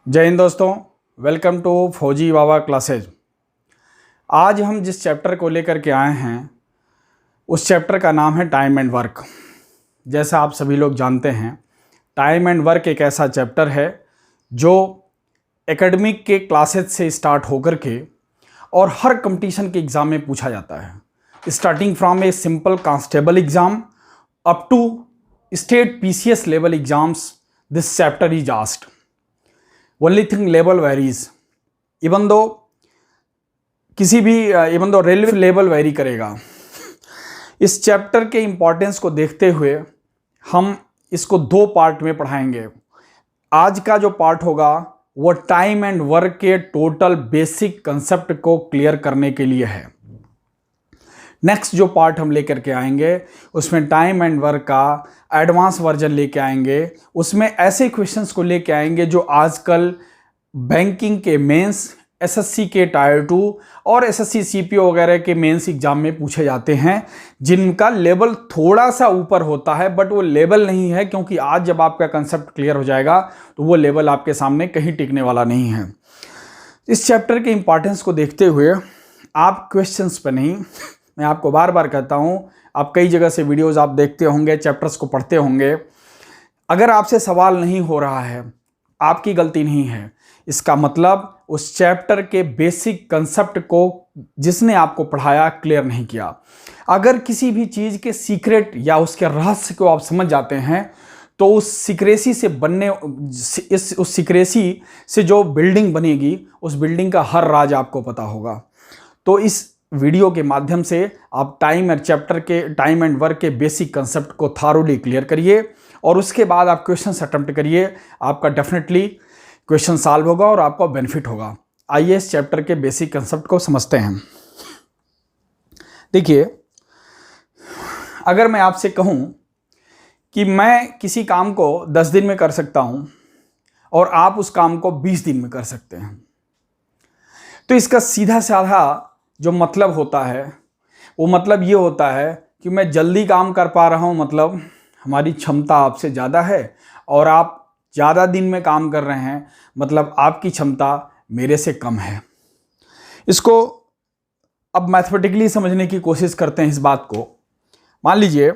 जय हिंद दोस्तों, welcome to फौजी बाबा क्लासेज। आज हम जिस चैप्टर को लेकर के आए हैं उस चैप्टर का नाम है टाइम एंड वर्क। जैसा आप सभी लोग जानते हैं, टाइम एंड वर्क एक ऐसा चैप्टर है जो एकेडमिक के क्लासेज से स्टार्ट होकर के और हर कंपटीशन के एग्ज़ाम में पूछा जाता है। Starting from a simple constable exam up to state PCS level exams, this chapter is asked. Only thing level varies, even though railway level vary करेगा। इस चैप्टर के इम्पोर्टेंस को देखते हुए हम इसको दो पार्ट में पढ़ाएंगे। आज का जो पार्ट होगा वो टाइम एंड वर्क के टोटल बेसिक कंसेप्ट को क्लियर करने के लिए है। नेक्स्ट जो पार्ट हम लेकर के आएंगे उसमें टाइम एंड वर्क का एडवांस वर्जन लेके आएंगे। उसमें ऐसे क्वेश्चंस को लेके आएंगे जो आजकल बैंकिंग के मेंस, SSC के टायर 2 और SSC CPO वगैरह के मेंस एग्जाम में पूछे जाते हैं, जिनका लेवल थोड़ा सा ऊपर होता है, बट वो लेवल नहीं है, क्योंकि आज जब आपका कंसेप्ट क्लियर हो जाएगा तो वो लेवल आपके सामने कहीं टिकने वाला नहीं है। इस चैप्टर के इंपॉर्टेंस को देखते हुए आप क्वेश्चंस पर नहीं, मैं आपको बार बार कहता हूं, आप कई जगह से वीडियोस आप देखते होंगे, चैप्टर्स को पढ़ते होंगे, अगर आपसे सवाल नहीं हो रहा है आपकी गलती नहीं है। इसका मतलब उस चैप्टर के बेसिक कंसेप्ट को जिसने आपको पढ़ाया क्लियर नहीं किया। अगर किसी भी चीज़ के सीक्रेट या उसके रहस्य को आप समझ जाते हैं तो उस सीक्रेसी से जो बिल्डिंग बनेगी उस बिल्डिंग का हर राज आपको पता होगा। तो इस वीडियो के माध्यम से आप टाइम एंड वर्क के बेसिक कंसेप्ट को थारोली क्लियर करिए और उसके बाद आप क्वेश्चन अटेम्प्ट करिए। आपका डेफिनेटली क्वेश्चन सॉल्व होगा और आपको बेनिफिट होगा। आइए इस चैप्टर के बेसिक कंसेप्ट को समझते हैं। देखिए, अगर मैं आपसे कहूं कि मैं किसी काम को 10 दिन में कर सकता हूं और आप उस काम को 20 दिन में कर सकते हैं, तो इसका सीधा साधा जो मतलब होता है वो मतलब ये होता है कि मैं जल्दी काम कर पा रहा हूँ, मतलब हमारी क्षमता आपसे ज़्यादा है, और आप ज़्यादा दिन में काम कर रहे हैं, मतलब आपकी क्षमता मेरे से कम है। इसको अब मैथमेटिकली समझने की कोशिश करते हैं इस बात को। मान लीजिए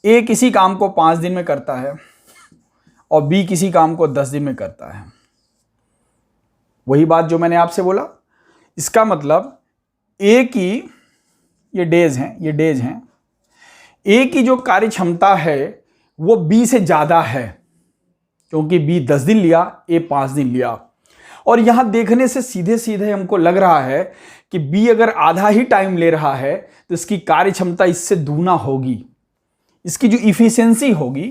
A किसी काम को 5 दिन में करता है और B किसी काम को 10 दिन में करता है। वही बात जो मैंने आपसे बोला, इसका मतलब A की ये डेज हैं, A की जो कार्य क्षमता है वो B से ज़्यादा है, क्योंकि B 10 दिन लिया, A 5 दिन लिया। और यहां देखने से सीधे सीधे हमको लग रहा है कि B अगर आधा ही टाइम ले रहा है तो इसकी कार्य क्षमता इससे दूना होगी। इसकी जो इफिशियंसी होगी,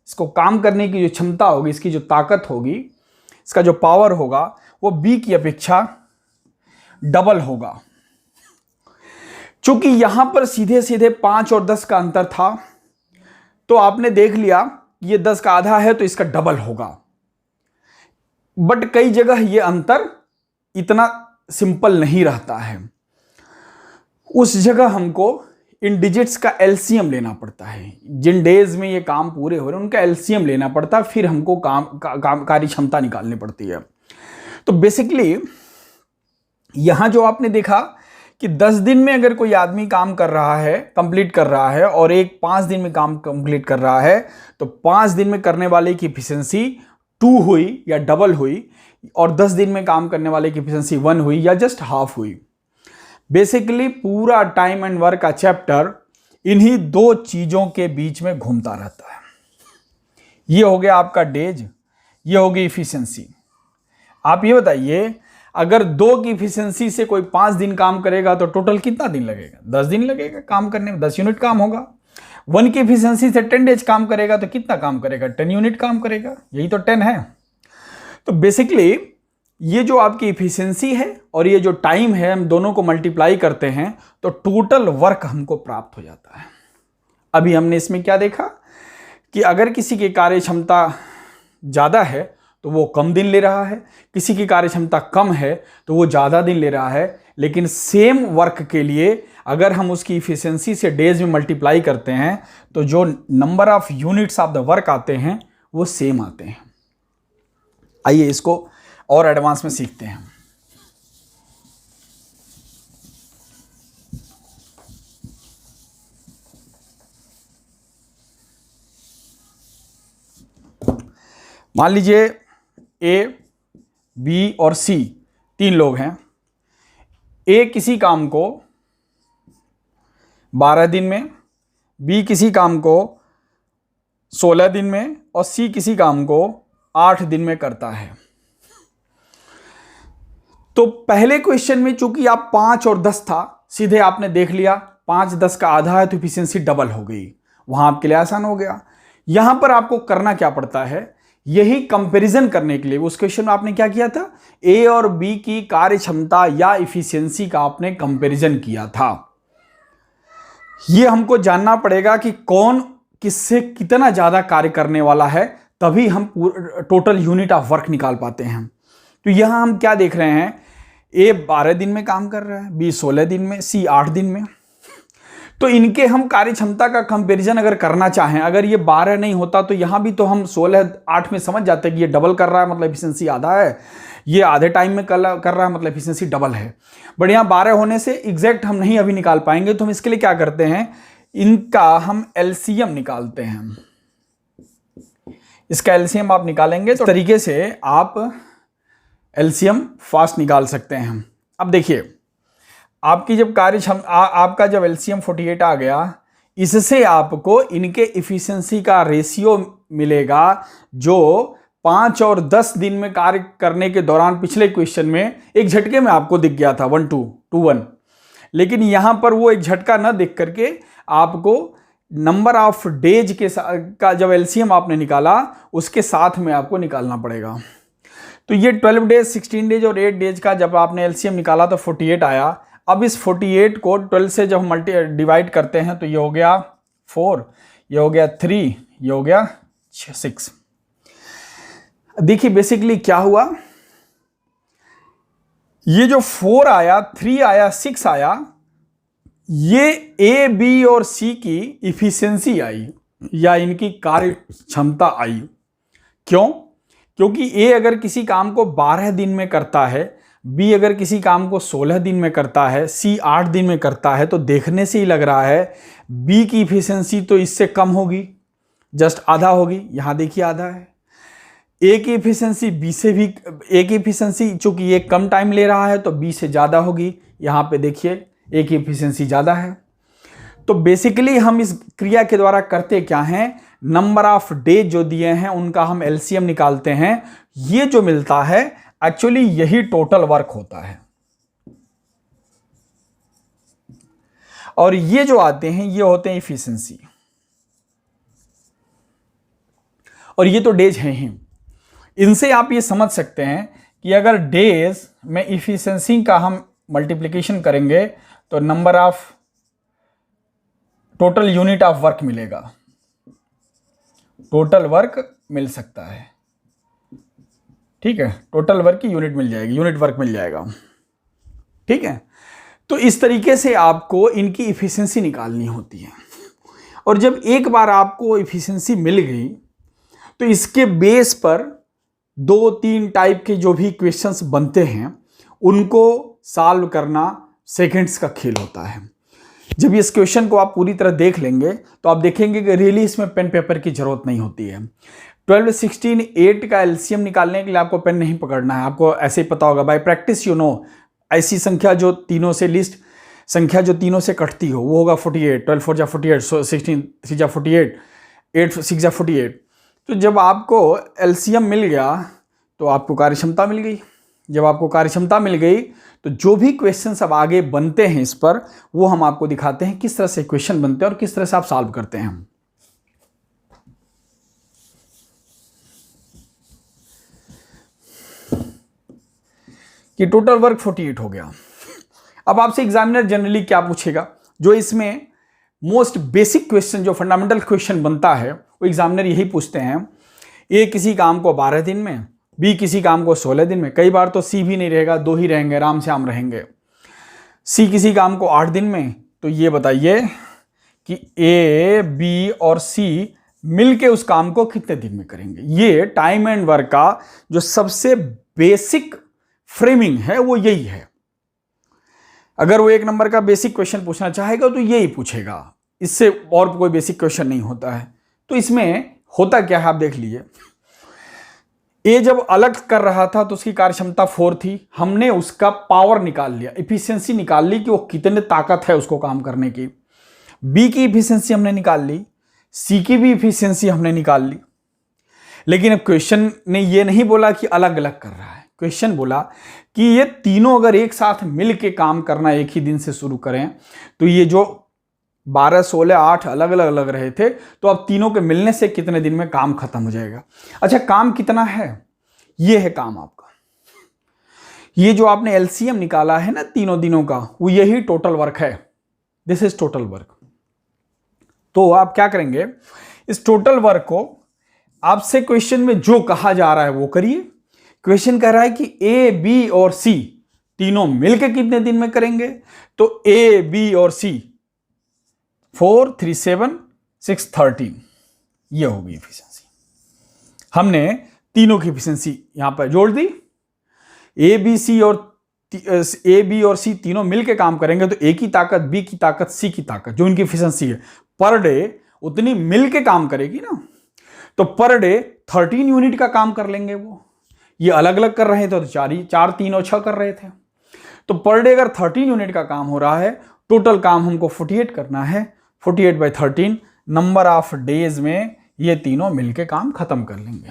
इसको काम करने की जो क्षमता होगी, इसकी जो ताकत होगी, इसका जो पावर होगा, वो B की अपेक्षा डबल होगा। चूंकि यहां पर सीधे सीधे 5 और 10 का अंतर था, तो आपने देख लिया ये 10 का आधा है तो इसका डबल होगा। बट कई जगह ये अंतर इतना सिंपल नहीं रहता है। उस जगह हमको इन डिजिट्स का LCM लेना पड़ता है। जिन डेज में ये काम पूरे हो रहे हैं उनका LCM लेना पड़ता है, फिर हमको कार्य क्षमता निकालनी पड़ती है। तो बेसिकली यहां जो आपने देखा कि 10 दिन में अगर कोई आदमी काम कर रहा है, कंप्लीट कर रहा है, और एक 5 दिन में काम कंप्लीट कर रहा है, तो 5 दिन में करने वाले की एफिशिएंसी 2 हुई या डबल हुई, और 10 दिन में काम करने वाले की एफिशिएंसी 1 हुई या जस्ट हाफ हुई। बेसिकली पूरा टाइम एंड वर्क का चैप्टर इन्हीं दो चीजों के बीच में घूमता रहता है। ये हो गया आपका डेज, ये हो गई एफिशिएंसी। आप ये बताइए, अगर 2 की एफिशिएंसी से कोई 5 दिन काम करेगा तो टोटल कितना दिन लगेगा? 10 दिन लगेगा काम करने में, 10 यूनिट काम होगा। 1 की एफिशिएंसी से 10 डेज काम करेगा तो कितना काम करेगा? 10 यूनिट काम करेगा। यही तो 10 है। तो बेसिकली ये जो आपकी एफिशिएंसी है और ये जो टाइम है, हम दोनों को मल्टीप्लाई करते हैं तो टोटल वर्क हमको प्राप्त हो जाता है। अभी हमने इसमें क्या देखा कि अगर किसी की कार्य क्षमता ज़्यादा है तो वो कम दिन ले रहा है, किसी की कार्य क्षमता कम है तो वो ज़्यादा दिन ले रहा है। लेकिन सेम वर्क के लिए अगर हम उसकी इफिशियंसी से डेज में मल्टीप्लाई करते हैं तो जो number of units of the work आते हैं वो सेम आते हैं। आइए इसको और एडवांस में सीखते हैं। मान लीजिए ए, बी और सी 3 लोग हैं। ए किसी काम को 12 दिन में, बी किसी काम को 16 दिन में और सी किसी काम को 8 दिन में करता है। तो पहले क्वेश्चन में चूंकि आप 5 और 10 था, सीधे आपने देख लिया 5 10 का आधा है तो इफिशियंसी डबल हो गई, वहां आपके लिए आसान हो गया। यहां पर आपको करना क्या पड़ता है, यही कंपैरिजन करने के लिए उस क्वेश्चन में आपने क्या किया था, ए और बी की कार्य क्षमता या इफिशियंसी का आपने कंपैरिजन किया था। यह हमको जानना पड़ेगा कि कौन किससे कितना ज्यादा कार्य करने वाला है, तभी हम टोटल यूनिट ऑफ वर्क निकाल पाते हैं। तो यहां हम क्या देख रहे हैं, ए 12 दिन में काम कर रहा है, बी 16 दिन में, सी 8 दिन में। तो इनके हम कार्य क्षमता का कंपैरिजन अगर करना चाहें, अगर ये 12 नहीं होता तो यहां भी तो हम 16 8 में समझ जाते हैं कि ये डबल कर रहा है मतलब एफिशिएंसी आधा है, ये आधे टाइम में कर रहा है मतलब एफिशिएंसी डबल है। बट यहाँ 12 होने से एग्जैक्ट हम नहीं अभी निकाल पाएंगे, तो हम इसके लिए क्या करते हैं, इनका हम एलसीएम निकालते हैं। इसका एलसीएम आप निकालेंगे तो तरीके से आप एलसीएम फास्ट निकाल सकते हैं। अब देखिए आपकी जब आपका जब एलसीएम 48 आ गया, इससे आपको इनके इफिशियंसी का रेशियो मिलेगा जो 5 और 10 दिन में कार्य करने के दौरान पिछले क्वेश्चन में एक झटके में आपको दिख गया था 1:2:1, लेकिन यहां पर वो एक झटका न दिख करके आपको नंबर ऑफ डेज का जब एलसीएम आपने निकाला उसके साथ में आपको निकालना पड़ेगा। तो ये 12 डेज, 16 डेज और 8 डेज का जब आपने एलसीएम निकाला तो 48 आया। अब इस 48 को 12 से जब हम डिवाइड करते हैं तो ये हो गया 4, ये हो गया 3, ये हो गया 6। देखिए बेसिकली क्या हुआ, ये जो 4 आया, 3 आया, 6 आया, ये ए, बी और सी की इफिशियंसी आई या इनकी कार्य क्षमता आई। क्यों? क्योंकि ए अगर किसी काम को 12 दिन में करता है, बी अगर किसी काम को 16 दिन में करता है, सी 8 दिन में करता है, तो देखने से ही लग रहा है बी की इफिशियंसी तो इससे कम होगी, जस्ट आधा होगी। यहां देखिए आधा है। ए की इफिशियंसी बी से भी, ए की इफिशियंसी चूंकि ये कम टाइम ले रहा है तो बी से ज़्यादा होगी। यहां पे देखिए ए की इफिशियंसी ज़्यादा है। तो बेसिकली हम इस क्रिया के द्वारा करते क्या हैं, नंबर ऑफ डेज जो दिए हैं उनका हम एलसीएम निकालते हैं। ये जो मिलता है एक्चुअली यही टोटल वर्क होता है, और ये जो आते हैं ये होते हैं इफिशियंसी, और ये तो डेज हैं ही। इनसे आप ये समझ सकते हैं कि अगर डेज में इफिशियंसी का हम मल्टीप्लिकेशन करेंगे तो number of total unit of work मिलेगा, टोटल वर्क मिल सकता है। ठीक है, टोटल वर्क की यूनिट मिल जाएगी, यूनिट वर्क मिल जाएगा। ठीक है, तो इस तरीके से आपको इनकी इफिशियंसी निकालनी होती है। और जब एक बार आपको इफिशियंसी मिल गई तो इसके बेस पर 2-3 टाइप के जो भी क्वेश्चंस बनते हैं उनको सॉल्व करना सेकंड्स का खेल होता है। जब इस क्वेश्चन को आप पूरी तरह देख लेंगे तो आप देखेंगे कि रियली इसमें पेन पेपर की जरूरत नहीं होती है। 12, 16, 8 का एलसीएम निकालने के लिए आपको पेन नहीं पकड़ना है, आपको ऐसे ही पता होगा बाय प्रैक्टिस, यू नो। ऐसी संख्या जो तीनों से लिस्ट संख्या जो तीनों से कटती हो वो होगा 48, 12 4 जा 48, 16 3 जा 48, 8 6 जा 48। तो जब आपको एलसीएम मिल गया तो आपको कार्यक्षमता मिल गई। जब आपको कार्यक्षमता मिल गई तो जो भी क्वेश्चंस अब आगे बनते हैं इस पर, वो हम आपको दिखाते हैं किस तरह से क्वेश्चन बनते हैं और किस तरह से आप सॉल्व करते हैं। कि टोटल वर्क 48 हो गया। अब आपसे एग्जामिनर जनरली क्या पूछेगा, जो इसमें मोस्ट बेसिक क्वेश्चन जो फंडामेंटल क्वेश्चन बनता है वो एग्जामिनर यही पूछते हैं। ए किसी काम को 12 दिन में, बी किसी काम को 16 दिन में, कई बार तो सी भी नहीं रहेगा, 2 ही रहेंगे, आराम से हम रहेंगे। सी किसी काम को 8 दिन में, तो ये बताइए कि ए, बी और सी मिलके उस काम को कितने दिन में करेंगे। ये टाइम एंड वर्क का जो सबसे बेसिक फ्रेमिंग है वो यही है। अगर वो 1 नंबर का बेसिक क्वेश्चन पूछना चाहेगा तो यही पूछेगा, इससे और कोई बेसिक क्वेश्चन नहीं होता है। तो इसमें होता क्या है आप देख लीजिए। ए जब अलग कर रहा था तो उसकी कार्यक्षमता 4 थी, हमने उसका पावर निकाल लिया, इफिशियंसी निकाल ली कि वो कितने ताकत है उसको काम करने की। बी की इफिशियंसी हमने निकाल ली, सी की भी इफिशियंसी हमने निकाल ली। लेकिन अब क्वेश्चन ने ये नहीं बोला कि अलग अलग कर रहा है, क्वेश्चन बोला कि ये तीनों अगर एक साथ मिल के काम करना एक ही दिन से शुरू करें तो ये जो 12, 16, 8 अलग अलग रहे थे, तो अब तीनों के मिलने से कितने दिन में काम खत्म हो जाएगा। अच्छा, काम कितना है, ये है काम आपका। ये जो आपने एलसीएम निकाला है ना तीनों दिनों का, वो यही टोटल वर्क है। This is total work. तो आप क्या करेंगे, इस टोटल वर्क को आपसे क्वेश्चन में जो कहा जा रहा है वो करिए। क्वेश्चन कह रहा है कि ए, बी और सी तीनों मिलकर कितने दिन में करेंगे, तो ए, बी और सी 4, 3, 7, 6, 13 ये होगी इफिशियंसी। हमने तीनों की इफिशियंसी यहां पर जोड़ दी। ए, बी और सी तीनों मिलकर काम करेंगे तो ए की ताकत, बी की ताकत, सी की ताकत, जो इनकी इफिशियंसी है पर डे उतनी मिलके काम करेगी ना, तो पर डे 13 यूनिट का काम कर लेंगे वो। ये अलग अलग कर रहे थे तो 4, 3 और 6 कर रहे थे। तो पर डे अगर 13 यूनिट का काम हो रहा है, टोटल काम हमको 48 करना है। 48/13 नंबर ऑफ डेज में ये तीनों मिलके काम खत्म कर लेंगे।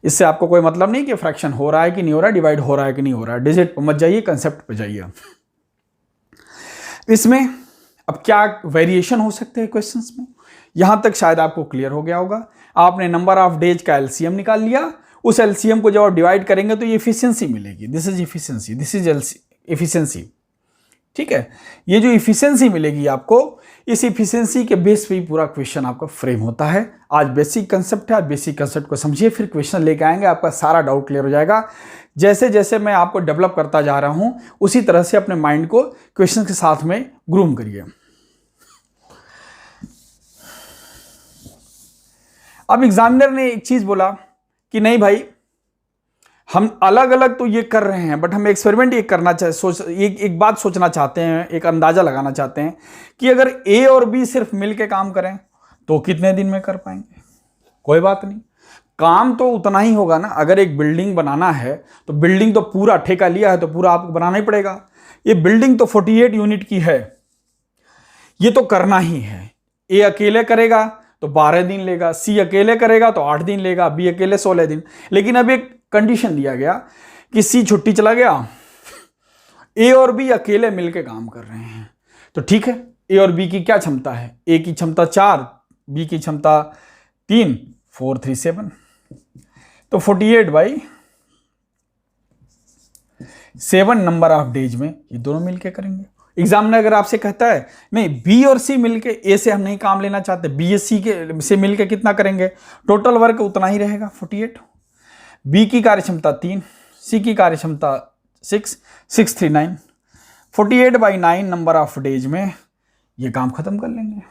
इससे आपको कोई मतलब नहीं कि फ्रैक्शन हो रहा है कि नहीं हो रहा है, डिवाइड हो रहा है कि नहीं हो रहा है। डिजिट पर मत जाइए, कंसेप्ट पे जाइए। इसमें अब क्या वेरिएशन हो सकते हैं क्वेश्चंस में, यहां तक शायद आपको क्लियर हो गया होगा। आपने नंबर ऑफ डेज का एलसीएम निकाल लिया, उस एलसीएम को जब आप डिवाइड करेंगे तो ये इफिशियंसी मिलेगी। This is efficiency, this is efficiency. ठीक है, ये जो इफिशियंसी मिलेगी आपको, इस इफिशियंसी के बेस पे ही पूरा क्वेश्चन आपका फ्रेम होता है। आज बेसिक कंसेप्ट है, आज बेसिक कंसेप्ट को समझिए, फिर क्वेश्चन लेके आएंगे, आपका सारा डाउट क्लियर हो जाएगा। जैसे जैसे मैं आपको डेवलप करता जा रहा हूं उसी तरह से अपने माइंड को क्वेश्चन के साथ में ग्रूम करिए। अब एग्जामिनर ने एक चीज बोला कि नहीं भाई, हम अलग अलग तो ये कर रहे हैं, बट हम एक्सपेरिमेंट ये करना एक बात सोचना चाहते हैं, एक अंदाजा लगाना चाहते हैं कि अगर ए और बी सिर्फ मिलके काम करें तो कितने दिन में कर पाएंगे। कोई बात नहीं, काम तो उतना ही होगा ना। अगर एक बिल्डिंग बनाना है तो बिल्डिंग तो पूरा ठेका लिया है तो पूरा आपको बनाना ही पड़ेगा। ये बिल्डिंग तो 48 यूनिट की है, ये तो करना ही है। ए अकेले करेगा तो 12 दिन लेगा, सी अकेले करेगा तो 8 दिन लेगा, बी अकेले 16 दिन। लेकिन अब एक कंडीशन दिया गया कि सी छुट्टी चला गया, ए और बी अकेले मिलके काम कर रहे हैं, तो ठीक है। ए और बी की क्या क्षमता है, ए की क्षमता 4, बी की क्षमता 3, 4, 3, 7, तो 48/7 नंबर ऑफ डेज में ये दोनों मिलके करेंगे। एग्जामिनर अगर आपसे कहता है नहीं बी और सी मिलके, ए से हम नहीं काम लेना चाहते, बी एस सी के से मिलके कितना करेंगे, टोटल वर्क उतना ही रहेगा 48। बी की कार्यक्षमता 3, सी की कार्यक्षमता 6, 6, 3, 9, 48/9 नंबर ऑफ डेज में ये काम खत्म कर लेंगे।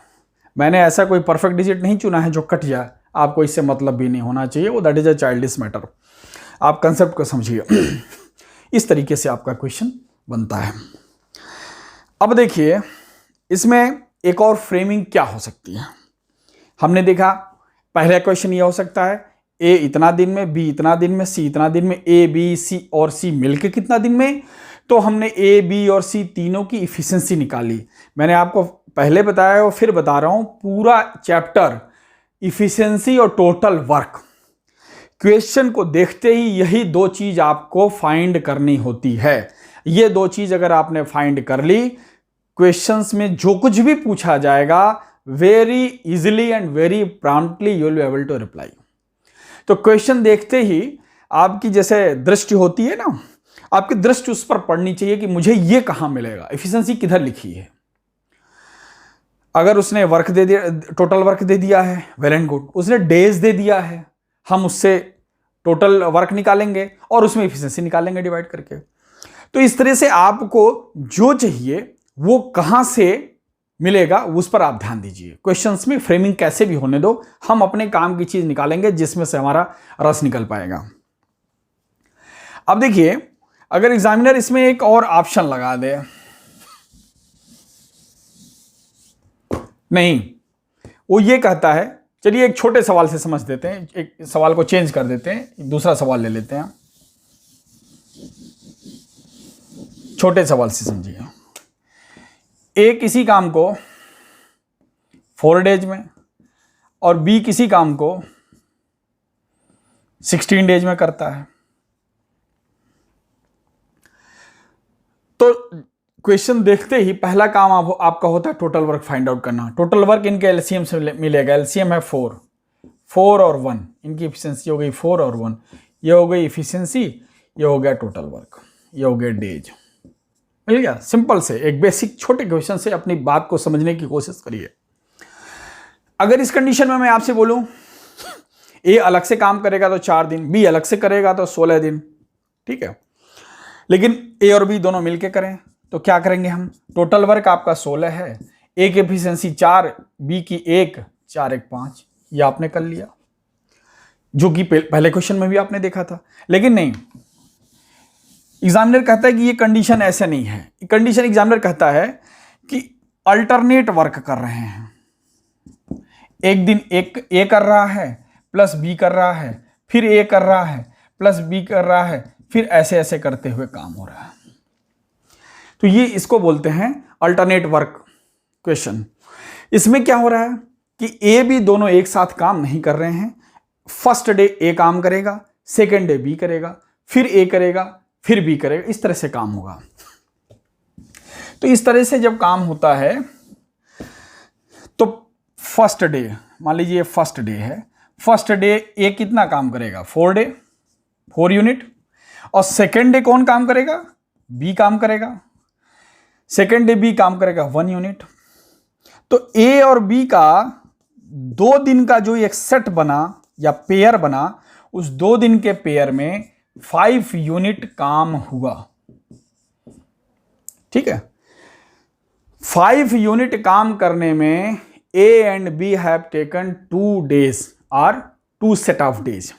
मैंने ऐसा कोई परफेक्ट डिजिट नहीं चुना है जो कट जाए, आपको इससे मतलब भी नहीं होना चाहिए, वो that is a childish matter. आप कंसेप्ट को समझिए। इस तरीके से आपका क्वेश्चन बनता है। अब देखिए इसमें एक और फ्रेमिंग क्या हो सकती है। हमने देखा पहला क्वेश्चन ये हो सकता है ए इतना दिन में, बी इतना दिन में, सी इतना दिन में, ए बी सी और सी मिलके कितना दिन में। तो हमने ए बी और सी तीनों की इफिशियंसी निकाली। मैंने आपको पहले बताया और फिर बता रहा हूं, पूरा चैप्टर इफिशियंसी और टोटल वर्क, क्वेश्चन को देखते ही यही दो चीज आपको फाइंड करनी होती है। ये दो चीज अगर आपने फाइंड कर ली, क्वेश्चंस में जो कुछ भी पूछा जाएगा very easily and very promptly you will be able to reply. तो क्वेश्चन देखते ही आपकी जैसे दृष्टि होती है ना, आपकी दृष्टि उस पर पड़नी चाहिए कि मुझे ये कहां मिलेगा, एफिशिएंसी किधर लिखी है। अगर उसने वर्क दे दिया, टोटल वर्क दे दिया है, वेल एंड गुड। उसने डेज दे दिया है, हम उससे टोटल वर्क निकालेंगे और उसमें एफिशिएंसी निकालेंगे डिवाइड करके। तो इस तरह से आपको जो चाहिए वो कहां से मिलेगा उस पर आप ध्यान दीजिए। क्वेश्चंस में फ्रेमिंग कैसे भी होने दो, हम अपने काम की चीज निकालेंगे जिसमें से हमारा रस निकल पाएगा। अब देखिए, अगर एग्जामिनर इसमें एक और ऑप्शन लगा दे, नहीं, वो ये कहता है, चलिए एक छोटे सवाल से समझ देते हैं, एक सवाल को चेंज कर देते हैं, दूसरा सवाल ले लेते हैं। छोटे सवाल से समझिए, ए किसी काम को 4 डेज में और बी किसी काम को 16 डेज में करता है। तो क्वेश्चन देखते ही पहला काम आपका होता है टोटल वर्क फाइंड आउट करना। टोटल वर्क इनके एलसीएम से मिलेगा। एलसीएम है 4 और 1, इनकी इफिशिएंसी हो गई 4 और 1, ये हो गई इफिशिएंसी, ये हो गया टोटल वर्क, ये हो गया डेज। मिल गया। सिंपल से एक बेसिक छोटे क्वेश्चन से अपनी बात को समझने की कोशिश करिए। अगर इस कंडीशन में मैं आपसे बोलूं ए अलग से काम करेगा तो 4 दिन, बी अलग से करेगा तो 16 दिन, ठीक है, लेकिन ए और बी दोनों मिलके करें तो क्या करेंगे हम? टोटल वर्क आपका 16 है, ए की एफिशिएंसी 4, बी की 1, 4 1 5, ये आपने कर लिया, जो कि पहले क्वेश्चन में भी आपने देखा था। लेकिन नहीं, एग्जामिनर कहता है कि ये कंडीशन ऐसे नहीं है। कंडीशन एग्जामिनर कहता है कि अल्टरनेट वर्क कर रहे हैं, एक दिन एक ए कर रहा है प्लस बी कर रहा है, फिर ए कर रहा है प्लस बी कर रहा है, फिर ऐसे ऐसे करते हुए काम हो रहा है। तो ये इसको बोलते हैं अल्टरनेट वर्क क्वेश्चन। इसमें क्या हो रहा है कि ए बी दोनों एक साथ काम नहीं कर रहे हैं। फर्स्ट डे ए काम करेगा, सेकेंड डे बी करेगा, फिर ए करेगा, फिर बी करेगा, इस तरह से काम होगा। तो इस तरह से जब काम होता है तो फर्स्ट डे, मान लीजिए फर्स्ट डे है, फर्स्ट डे ए कितना काम करेगा? 4 यूनिट, और सेकेंड डे कौन काम करेगा? बी काम करेगा। सेकेंड डे बी काम करेगा 1 यूनिट। तो ए और बी का 2 दिन का जो एक सेट बना या पेयर बना, उस 2 दिन के पेयर में 5 यूनिट काम हुआ, ठीक है। 5 यूनिट काम करने में A and B have taken 2 days और 2 सेट ऑफ डेज।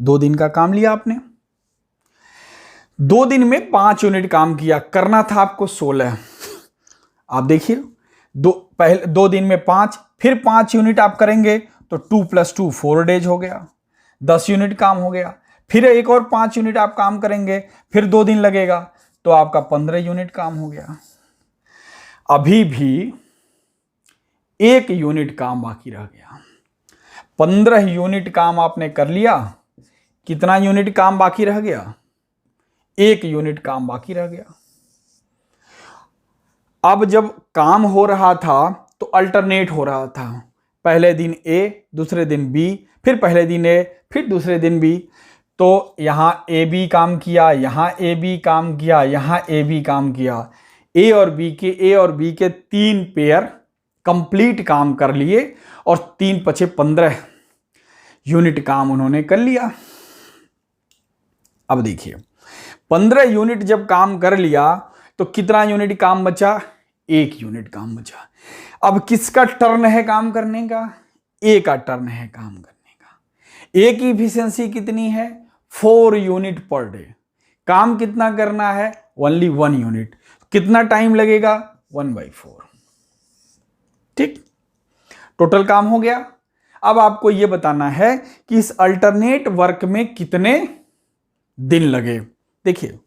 2 दिन का काम लिया आपने, 2 दिन में 5 यूनिट काम किया, करना था आपको 16। आप देखिए, 2 दिन में 5, फिर 5 यूनिट आप करेंगे तो 2 + 2 4 डेज हो गया, 10 यूनिट काम हो गया। फिर एक और 5 यूनिट आप काम करेंगे, फिर 2 दिन लगेगा तो आपका 15 यूनिट काम हो गया। अभी भी 1 यूनिट काम बाकी रह गया। 15 यूनिट काम आपने कर लिया, कितना यूनिट काम बाकी रह गया? 1 यूनिट काम बाकी रह गया। अब जब काम हो रहा था तो अल्टरनेट हो रहा था, पहले दिन ए, दूसरे दिन बी, फिर पहले दिन ए, फिर दूसरे दिन बी। तो यहां ए बी काम किया, यहां ए बी काम किया, यहां ए बी काम किया। ए और बी के 3 पेयर कंप्लीट काम कर लिए और 3 × 5 = 15 यूनिट काम उन्होंने कर लिया। अब देखिए, 15 यूनिट जब काम कर लिया तो कितना यूनिट काम बचा? 1 यूनिट काम बचा। अब किसका टर्न है काम करने का? ए का टर्न है काम करने का। ए की इफिशिएंसी कितनी है? 4 यूनिट पर डे। काम कितना करना है? Only 1 unit. कितना टाइम लगेगा? 1/4। ठीक, टोटल काम हो गया। अब आपको यह बताना है कि इस अल्टरनेट वर्क में कितने दिन लगे। देखिए,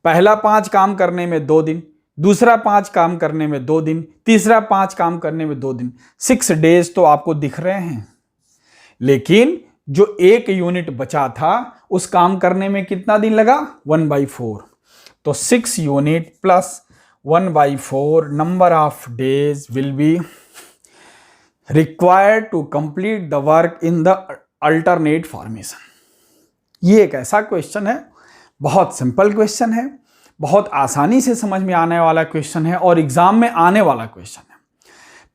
पहला 5 काम करने में 2 दिन, दूसरा 5 काम करने में 2 दिन, तीसरा 5 काम करने में 2 दिन, 6 डेज तो आपको दिख रहे हैं। लेकिन जो 1 यूनिट बचा था उस काम करने में कितना दिन लगा? 1/4। तो 6 unit plus 1/4 number of days will be required to complete the work in the alternate formation. ये एक ऐसा क्वेश्चन है, बहुत सिंपल क्वेश्चन है, बहुत आसानी से समझ में आने वाला क्वेश्चन है और एग्जाम में आने वाला क्वेश्चन है।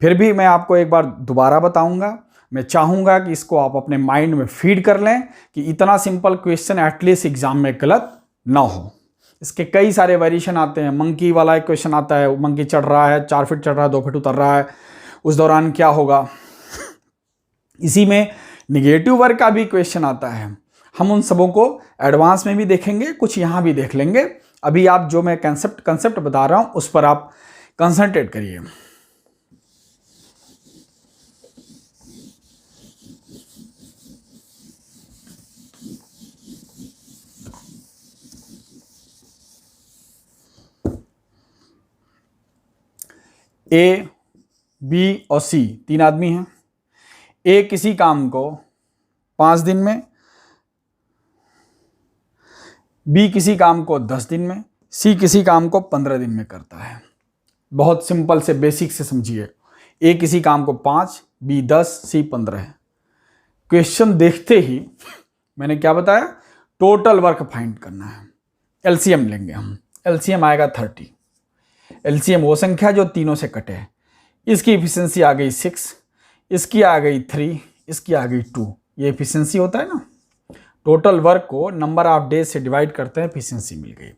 फिर भी मैं आपको एक बार दोबारा बताऊंगा। मैं चाहूंगा कि इसको आप अपने माइंड में फीड कर लें कि इतना सिंपल क्वेश्चन एटलीस्ट एग्जाम में गलत ना हो। इसके कई सारे वेरिएशन आते हैं। मंकी वाला एक क्वेश्चन आता है, मंकी चढ़ रहा है, 4 फीट चढ़ रहा है, 2 फीट उतर रहा है, उस दौरान क्या होगा। इसी में निगेटिव वर्क का भी क्वेश्चन आता है। हम उन सबों को एडवांस में भी देखेंगे, कुछ यहाँ भी देख लेंगे। अभी आप जो मैं कंसेप्ट बता रहा हूँ उस पर आप कंसंट्रेट करिए। ए, बी और सी 3 आदमी हैं। ए किसी काम को 5 दिन में, बी किसी काम को 10 दिन में, सी किसी काम को 15 दिन में करता है। बहुत सिंपल से बेसिक से समझिए। ए किसी काम को 5, बी 10, सी 15 है। क्वेश्चन देखते ही मैंने क्या बताया, टोटल वर्क फाइंड करना है। एलसीएम लेंगे हम, एलसीएम आएगा 30। एलसीएम वो संख्या जो तीनों से कटे है। इसकी एफिशिएंसी आ गई 6, इसकी आ गई 3, इसकी आ गई 2। ये एफिशिएंसी होता है ना। टोटल वर्क को नंबर ऑफ डेज से डिवाइड करते हैं, एफिशिएंसी मिल गई।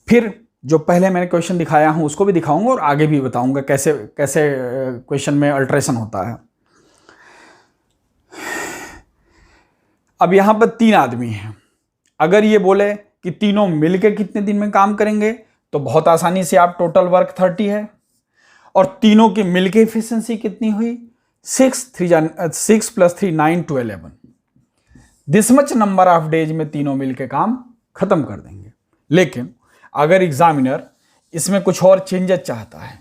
फिर जो पहले मैंने क्वेश्चन दिखाया हूं उसको भी दिखाऊंगा और आगे भी बताऊंगा कैसे कैसे क्वेश्चन में अल्ट्रेशन होता है। अब यहां पर 3 आदमी हैं। अगर ये बोले कि तीनों मिलकर कितने दिन में काम करेंगे तो बहुत आसानी से आप टोटल वर्क 30 है और तीनों की मिलकर एफिशिएंसी कितनी हुई 6 + 3 9 to 11। This much number of days में तीनों मिलकर काम खत्म कर देंगे। लेकिन अगर एग्जामिनर इसमें कुछ और चेंजेस चाहता है,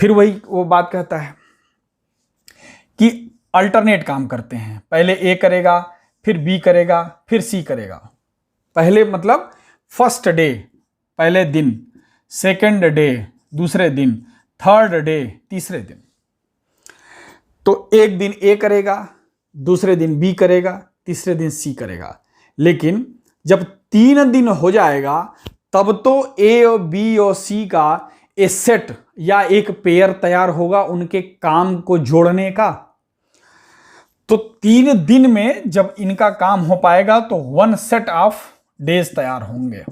फिर वही वो बात कहता है कि अल्टरनेट काम करते हैं। पहले ए करेगा, फिर बी करेगा, फिर सी करेगा। पहले मतलब फर्स्ट डे पहले दिन, सेकंड डे दूसरे दिन, थर्ड डे तीसरे दिन। तो एक दिन ए करेगा, दूसरे दिन बी करेगा, तीसरे दिन सी करेगा। लेकिन जब 3 दिन हो जाएगा तब तो ए और बी और सी का एक सेट या एक पेयर तैयार होगा उनके काम को जोड़ने का। तो 3 दिन में जब इनका काम हो पाएगा तो 1 सेट ऑफ डेज तैयार होंगे।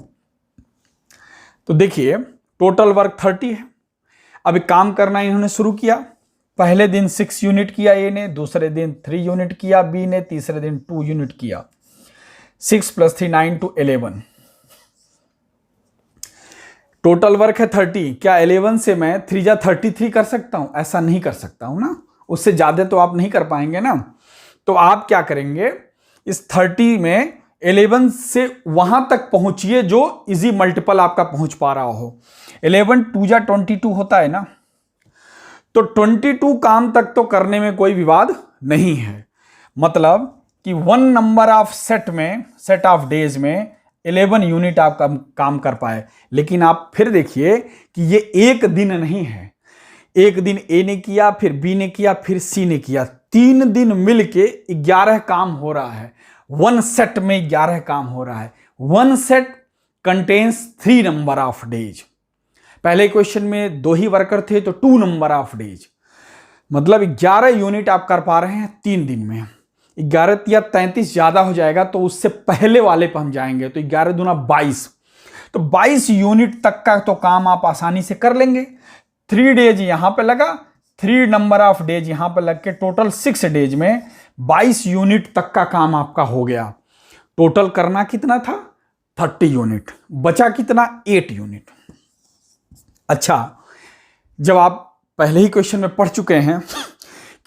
तो देखिए टोटल वर्क 30 है। अब काम करना इन्होंने शुरू किया। पहले दिन 6 यूनिट किया ए ने, दूसरे दिन 3 यूनिट किया बी ने, तीसरे दिन 2 यूनिट किया। 6 + 3 9 to 11। टोटल वर्क है 30। क्या 11 से मैं 3 × 33 कर सकता हूं? ऐसा नहीं कर सकता हूं ना, उससे ज्यादा तो आप नहीं कर पाएंगे ना। तो आप क्या करेंगे, इस 30 में 11 से वहां तक पहुंचिए जो इजी मल्टीपल आपका पहुंच पा रहा हो। 11 2 × 22 होता है ना, तो 22 काम तक तो करने में कोई विवाद नहीं है। मतलब कि 1 number of set of days में 11 यूनिट आप काम कर पाए। लेकिन आप फिर देखिए कि ये एक दिन नहीं है। एक दिन ए ने किया, फिर बी ने किया, फिर सी ने किया। 3 दिन मिलके 11 काम हो रहा है। 1 सेट में 11 काम हो रहा है। 1 set contains 3 number of days. पहले क्वेश्चन में 2 ही वर्कर थे तो 2 नंबर ऑफ डेज, मतलब 11 यूनिट आप कर पा रहे हैं 3 दिन में। 11 या 33 ज्यादा हो जाएगा तो उससे पहले वाले पर हम जाएंगे। तो 11 दूना 22, तो 22 यूनिट तक का तो काम आप आसानी से कर लेंगे। 3 डेज यहां पे लगा, 3 नंबर ऑफ डेज यहां पे लग के टोटल 6 डेज में 22 यूनिट तक का काम आपका हो गया। टोटल करना कितना था 30 यूनिट, बचा कितना 8 यूनिट। अच्छा, जब आप पहले ही क्वेश्चन में पढ़ चुके हैं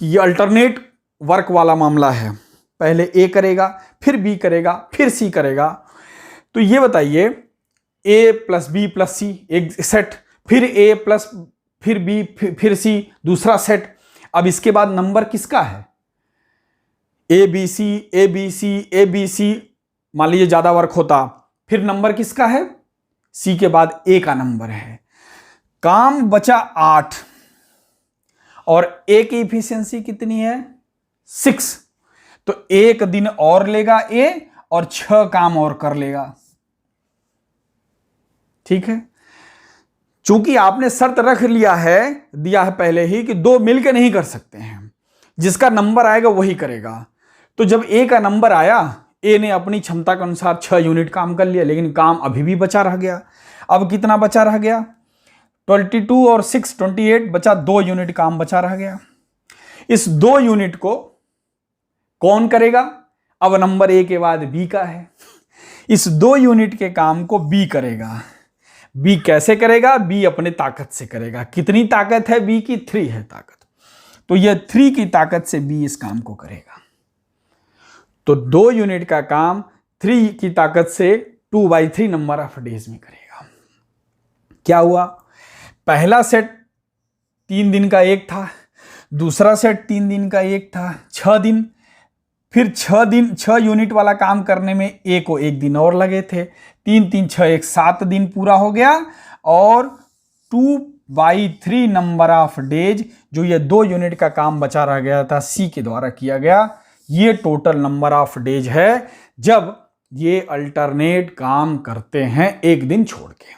कि ये अल्टरनेट वर्क वाला मामला है, पहले ए करेगा, फिर बी करेगा, फिर सी करेगा, तो ये बताइए ए प्लस बी प्लस सी एक सेट, फिर ए प्लस फिर बी फिर सी दूसरा सेट। अब इसके बाद नंबर किसका है? A B C A B C A B C, मान लीजिए ज्यादा वर्क होता, फिर नंबर किसका है? सी के बाद ए का नंबर है। काम बचा 8 और ए की इफिशियंसी कितनी है 6, तो 1 दिन और लेगा ए और 6 काम और कर लेगा। ठीक है, चूंकि आपने शर्त रख लिया है, दिया है पहले ही कि 2 मिलकर नहीं कर सकते हैं, जिसका नंबर आएगा वही करेगा। तो जब ए का नंबर आया, ए ने अपनी क्षमता के अनुसार 6 यूनिट काम कर लिया, लेकिन काम अभी भी बचा रह गया। अब कितना बचा रह गया? 22 और 6 28 बचा, 2 यूनिट काम बचा रह गया। इस 2 यूनिट को कौन करेगा? अब नंबर ए के बाद बी का है। इस 2 यूनिट के काम को बी करेगा। बी कैसे करेगा? बी अपने ताकत से करेगा। कितनी ताकत है बी की? 3 है ताकत। तो यह 3 की ताकत से बी इस काम को करेगा। तो 2 यूनिट का काम 3 की ताकत से 2/3 नंबर ऑफ डेज में करेगा। क्या हुआ? पहला सेट 3 दिन का एक था, दूसरा सेट 3 दिन का एक था, 6 दिन। फिर 6 यूनिट वाला काम करने में ए को 1 दिन और लगे थे। 3 3 6 1 7 दिन पूरा हो गया, और 2/3 नंबर ऑफ डेज जो ये 2 यूनिट का काम बचा रह गया था सी के द्वारा किया गया। ये टोटल नंबर ऑफ डेज है जब ये अल्टरनेट काम करते हैं एक दिन छोड़ के।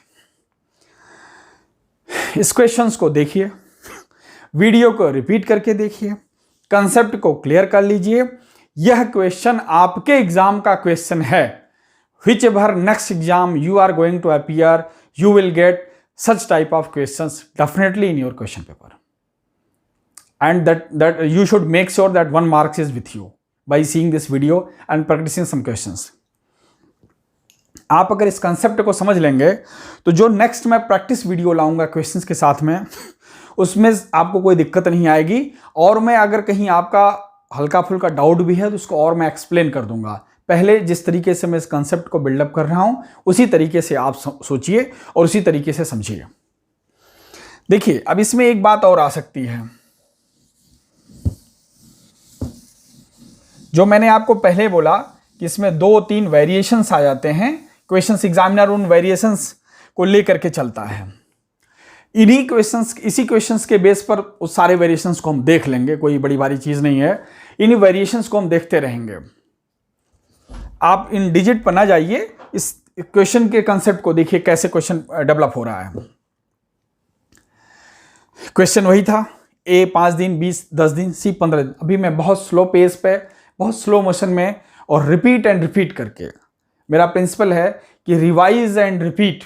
इस क्वेश्चंस को देखिए, वीडियो को रिपीट करके देखिए, कंसेप्ट को क्लियर कर लीजिए। यह क्वेश्चन आपके एग्जाम का क्वेश्चन है। Whichever next exam you are going to appear, you will get such type of questions definitely in your question paper, and that you should make sure that 1 mark is with you by seeing this video and practicing some questions. आप अगर इस concept को समझ लेंगे तो जो next मैं practice video लाऊंगा क्वेश्चंस के साथ में, उसमें आपको कोई दिक्कत नहीं आएगी। और मैं अगर कहीं आपका हल्का फुल्का डाउट भी है तो उसको और मैं एक्सप्लेन कर दूंगा। पहले जिस तरीके से मैं इस कंसेप्ट को बिल्डअप कर रहा हूं उसी तरीके से आप सोचिए और उसी तरीके से समझिए। देखिए, अब इसमें एक बात और आ सकती है जो मैंने आपको पहले बोला कि इसमें 2-3 वेरिएशंस आ जाते हैं। क्वेश्चंस एग्जामिनर उन वेरिएशंस को लेकर के चलता है। इसी क्वेश्चंस के बेस पर उस सारे वेरिएशंस को हम देख लेंगे, कोई बड़ी भारी चीज नहीं है। इन्हीं वेरिएशंस को हम देखते रहेंगे। आप इन डिजिट पर ना जाइए, इस क्वेश्चन के कंसेप्ट को देखिए कैसे क्वेश्चन डेवलप हो रहा है। क्वेश्चन वही था, ए 5 दिन, 20 10 दिन, सी 15 दिन। अभी मैं बहुत स्लो पेस पे, बहुत स्लो मोशन में और रिपीट एंड रिपीट करके, मेरा प्रिंसिपल है कि revise and repeat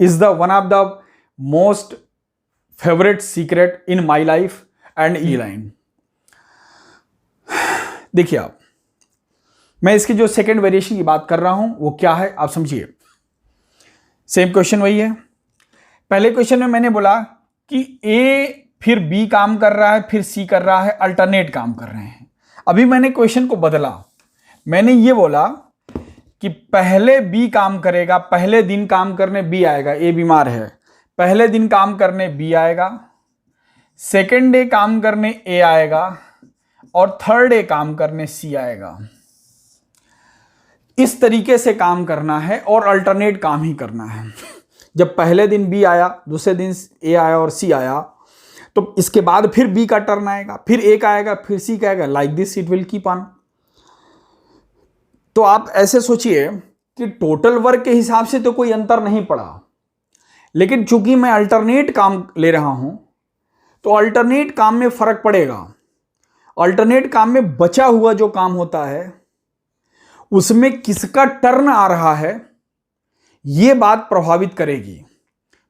is the one of the most favourite secret in my life and E line. देखिए, आप मैं इसकी जो सेकेंड वेरिएशन की बात कर रहा हूं वो क्या है आप समझिए। सेम क्वेश्चन वही है। पहले क्वेश्चन में मैंने बोला कि ए फिर बी काम कर रहा है, फिर सी कर रहा है, अल्टरनेट काम कर रहे हैं। अभी मैंने क्वेश्चन को बदला, मैंने ये बोला कि पहले बी काम करेगा, पहले दिन काम करने बी आएगा, ए बीमार है, पहले दिन काम करने बी आएगा, सेकेंड डे काम करने ए आएगा, और थर्ड डे काम करने सी आएगा। इस तरीके से काम करना है और अल्टरनेट काम ही करना है। जब पहले दिन बी आया, दूसरे दिन ए आया और सी आया, तो इसके बाद फिर बी का टर्न आएगा, फिर ए का आएगा, फिर सी का आएगा, like this it will keep on. तो आप ऐसे सोचिए कि टोटल वर्क के हिसाब से तो कोई अंतर नहीं पड़ा, लेकिन चूंकि मैं अल्टरनेट काम ले रहा हूं तो अल्टरनेट काम में फर्क पड़ेगा। अल्टरनेट काम में बचा हुआ जो काम होता है उसमें किसका टर्न आ रहा है यह बात प्रभावित करेगी।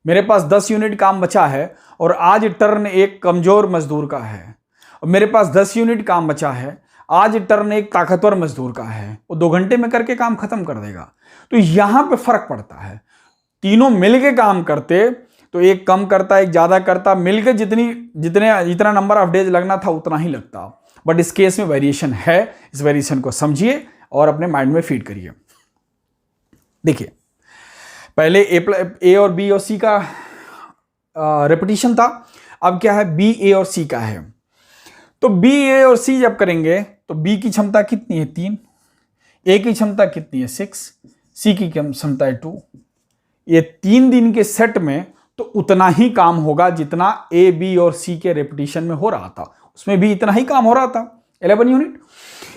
मेरे पास 10 यूनिट काम बचा है और आज टर्न एक कमजोर मजदूर का है, और मेरे पास 10 यूनिट काम बचा है, आज टर्न एक ताकतवर मजदूर का है, वो 2 घंटे में करके काम खत्म कर देगा। तो यहां पे फर्क पड़ता है। तीनों मिलके काम करते तो एक कम करता, एक ज्यादा करता, मिलके जितना नंबर ऑफ डेज लगना था उतना ही लगता। बट इस केस में वेरिएशन है, इस वेरिएशन को समझिए और अपने माइंड में फीड करिए। देखिए, पहले ए और बी और सी का रिपीटिशन था, अब क्या है, बी ए और सी का है। तो बी ए और सी जब करेंगे तो बी की क्षमता कितनी है 3, ए की क्षमता कितनी है 6, सी की क्षमता है 2। ये 3 दिन के सेट में तो उतना ही काम होगा जितना ए बी और सी के रिपीटिशन में हो रहा था, उसमें भी इतना ही काम हो रहा था 11 यूनिट,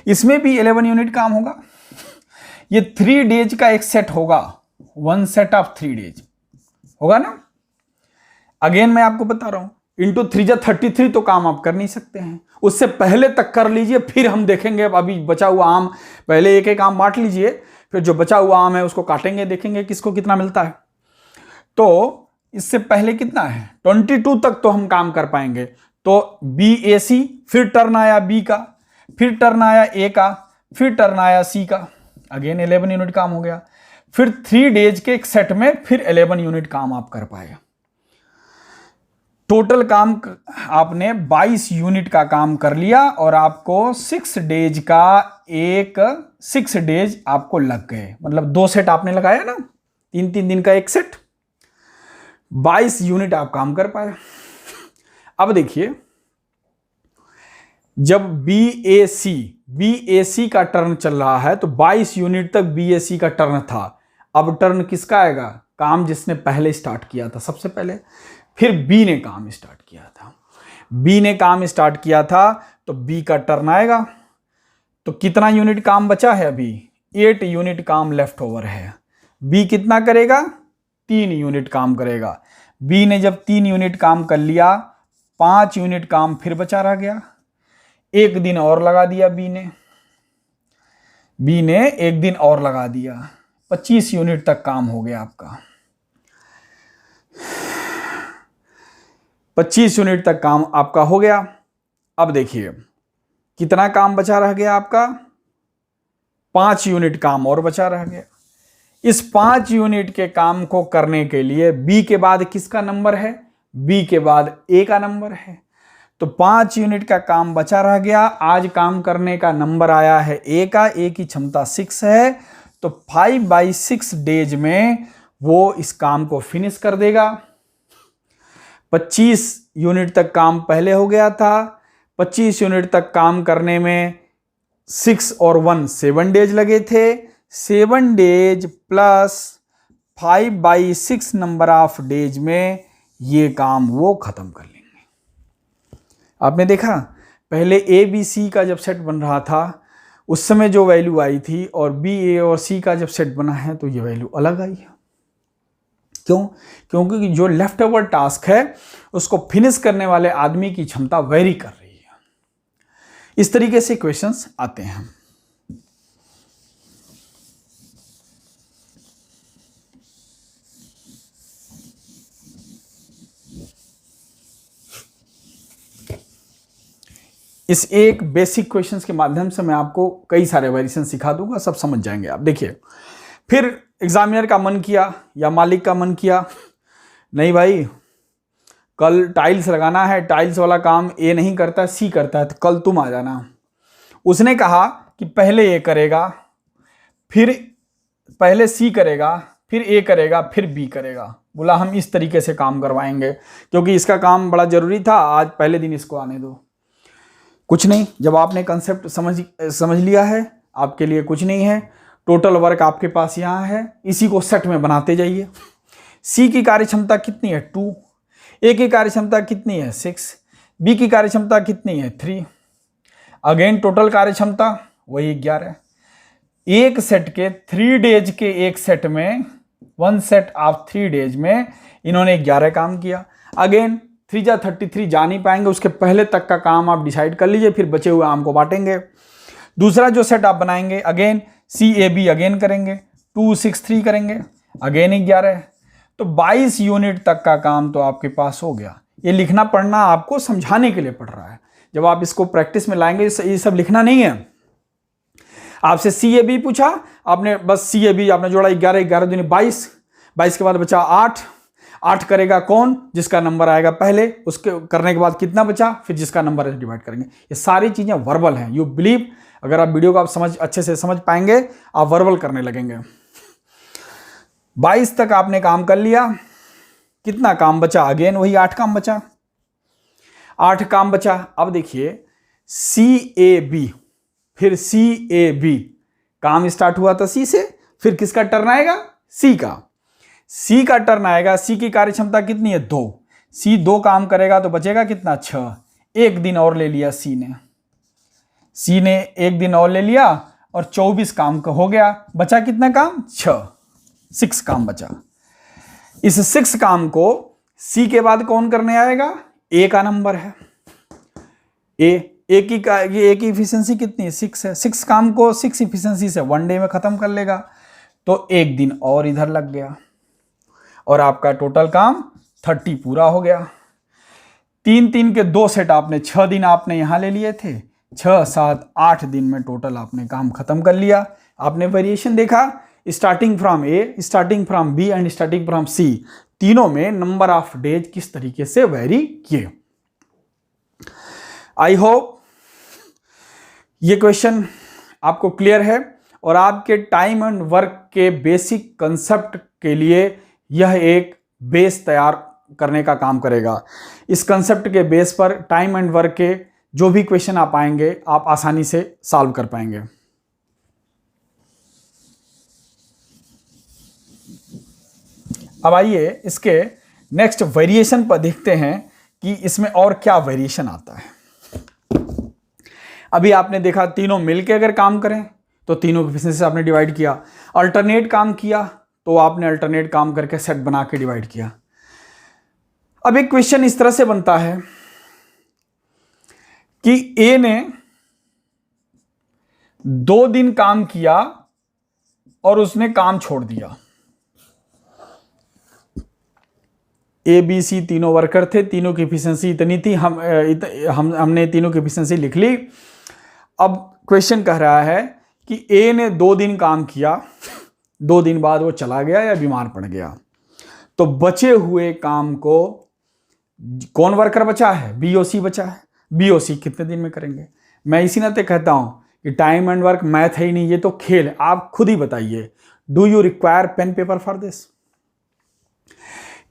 इसमें भी 11 यूनिट काम होगा। ये 3 डेज का एक सेट होगा, 1 सेट ऑफ 3 डेज होगा ना। अगेन मैं आपको बता रहा हूं इंटू 3 × 33 तो काम आप कर नहीं सकते हैं, उससे पहले तक कर लीजिए, फिर हम देखेंगे। अभी बचा हुआ आम पहले एक एक आम बांट लीजिए, फिर जो बचा हुआ आम है उसको काटेंगे, देखेंगे किसको कितना मिलता है। तो इससे पहले कितना है 22 तक तो हम काम कर पाएंगे। तो BAC, फिर टर्न आया B का, फिर टर्न आया A का, फिर टर्न आया C का, अगेन 11 यूनिट काम हो गया। फिर 3 डेज के एक सेट में फिर 11 यूनिट काम आप कर पाए। टोटल काम आपने 22 यूनिट का काम कर लिया और आपको 6 डेज का 6 डेज आपको लग गए, मतलब 2 सेट आपने लगाया ना, 3-3 दिन का एक सेट, 22 यूनिट आप काम कर पाए। अब देखिए, जब BAC का टर्न चल रहा है तो 22 यूनिट तक BAC का टर्न था। अब टर्न किसका आएगा? काम जिसने पहले स्टार्ट किया था सबसे पहले, फिर B ने काम स्टार्ट किया था। B ने काम स्टार्ट किया था तो B का टर्न आएगा। तो कितना यूनिट काम बचा है? अभी 8 यूनिट काम लेफ्ट ओवर है। B कितना करेगा? 3 यूनिट काम करेगा। B ने जब 3 यूनिट काम कर लिया, 5 यूनिट काम फिर बचा रह गया। एक दिन और लगा दिया B ने एक दिन और लगा दिया, 25 यूनिट तक काम हो गया आपका। 25 यूनिट तक काम आपका हो गया। अब देखिए कितना काम बचा रह गया आपका? 5 यूनिट काम और बचा रह गया। इस 5 यूनिट के काम को करने के लिए B के बाद किसका नंबर है? B के बाद A का नंबर है। तो 5 यूनिट का काम बचा रह गया। आज काम करने का नंबर आया है A का, A की क्षमता 6 है, तो 5/6 डेज में वो इस काम को फिनिश कर देगा। 25 यूनिट तक काम पहले हो गया था। 25 यूनिट तक काम करने में 6 और 1 7 डेज लगे थे। 7 days plus 5/6 number of days में ये काम वो खत्म कर लेंगे। आपने देखा पहले ABC का जब सेट बन रहा था उस समय जो वैल्यू आई थी, और BA और C का जब सेट बना है तो ये वैल्यू अलग आई है। क्यों? क्योंकि जो लेफ्ट ओवर टास्क है उसको फिनिश करने वाले आदमी की क्षमता वेरी कर रही है। इस तरीके से क्वेश्चंस आते हैं। इस एक बेसिक क्वेश्चंस के माध्यम से मैं आपको कई सारे वेरिएशन सिखा दूंगा, सब समझ जाएंगे आप। देखिए, फिर एग्जामिनर का मन किया या मालिक का मन किया, नहीं भाई कल टाइल्स लगाना है, टाइल्स वाला काम A नहीं करता C करता है, तो कल तुम आ जाना। उसने कहा कि पहले A करेगा, फिर पहले C करेगा, फिर A करेगा, फिर B करेगा। बोला हम इस तरीके से काम करवाएंगे क्योंकि इसका काम बड़ा जरूरी था, आज पहले दिन इसको आने दो। कुछ नहीं, जब आपने कंसेप्ट समझ लिया है, आपके लिए कुछ नहीं है। टोटल वर्क आपके पास यहाँ है, इसी को सेट में बनाते जाइए। C की कार्य क्षमता कितनी है? 2। A की कार्य क्षमता कितनी है? 6। B की कार्य क्षमता कितनी है? 3। अगेन टोटल कार्य क्षमता वही 11। एक सेट के 3 डेज के एक सेट में, 1 सेट ऑफ 3 डेज में इन्होंने 11 काम किया। अगेन 3 × 33 जा नहीं पाएंगे, उसके पहले तक का काम आप डिसाइड कर लीजिए, फिर बचे हुए आम को बांटेंगे। दूसरा जो सेट आप बनाएंगे अगेन CAB अगेन करेंगे, 2 6 3 करेंगे, अगेन 11। तो 22 यूनिट तक का काम तो आपके पास हो गया। ये लिखना पढ़ना आपको समझाने के लिए पड़ रहा है। जब आप इसको प्रैक्टिस में लाएंगे, ये सब लिखना नहीं है। आपसे CAB पूछा, आपने बस CAB आपने जोड़ा 11 11 दूनी 22, 22 के बाद बचा 8 करेगा कौन? जिसका नंबर आएगा पहले, उसके करने के बाद कितना बचा, फिर जिसका नंबर है डिवाइड करेंगे। ये सारी चीजें वर्बल हैं। यू बिलीव, अगर आप वीडियो को आप अच्छे से समझ पाएंगे, आप वर्बल करने लगेंगे। 22 तक आपने काम कर लिया। कितना काम बचा? अगेन वही 8 काम बचा। 8 काम बचा। अब देखिए CAB, फिर CAB काम स्टार्ट हुआ था C से, फिर किसका टर्न आएगा? C का। C का टर्न आएगा। C की कार्य क्षमता कितनी है? 2। C 2 काम करेगा तो बचेगा कितना? 6। एक दिन और ले लिया C ने एक दिन और ले लिया और 24 काम का हो गया। बचा कितना काम? 6 काम बचा। इस 6 काम को C के बाद कौन करने आएगा? ए का नंबर है, ए की इफिशियंसी कितनी है? 6 है। 6 काम को 6 इफिशियंसी से 1 डे में खत्म कर लेगा, तो 1 दिन और इधर लग गया और आपका टोटल काम 30 पूरा हो गया। 3 के 2 सेट आपने 6 दिन आपने यहां ले लिए थे, 6, 7, 8 दिन में टोटल आपने काम खत्म कर लिया। आपने वेरिएशन देखा, starting from A, starting from B and starting from C, तीनों में नंबर ऑफ डेज किस तरीके से वेरी किए। आई होप ये क्वेश्चन आपको क्लियर है और आपके टाइम एंड वर्क के बेसिक कंसेप्ट के लिए यह एक बेस तैयार करने का काम करेगा। इस कंसेप्ट के बेस पर टाइम एंड वर्क के जो भी क्वेश्चन आप आएंगे आप आसानी से सॉल्व कर पाएंगे। अब आइए इसके नेक्स्ट वेरिएशन पर देखते हैं कि इसमें और क्या वेरिएशन आता है। अभी आपने देखा तीनों मिलके अगर काम करें तो तीनों की एफिशिएंसी से आपने डिवाइड किया, अल्टरनेट काम किया तो आपने अल्टरनेट काम करके सेट बना के डिवाइड किया। अब एक क्वेश्चन इस तरह से बनता है कि ए ने 2 दिन काम किया और उसने काम छोड़ दिया। ए बी सी तीनों वर्कर थे, तीनों की एफिशिएंसी इतनी थी, हमने तीनों की एफिशिएंसी लिख ली। अब क्वेश्चन कह रहा है कि ए ने 2 दिन काम किया, 2 दिन बाद वो चला गया या बीमार पड़ गया, तो बचे हुए काम को कौन वर्कर बचा है? बीओसी बचा है। बीओसी कितने दिन में करेंगे? मैं इसी नाते कहता हूं कि टाइम एंड वर्क मैथ है ही नहीं, ये तो खेल है। आप खुद ही बताइए, do you require pen paper for this?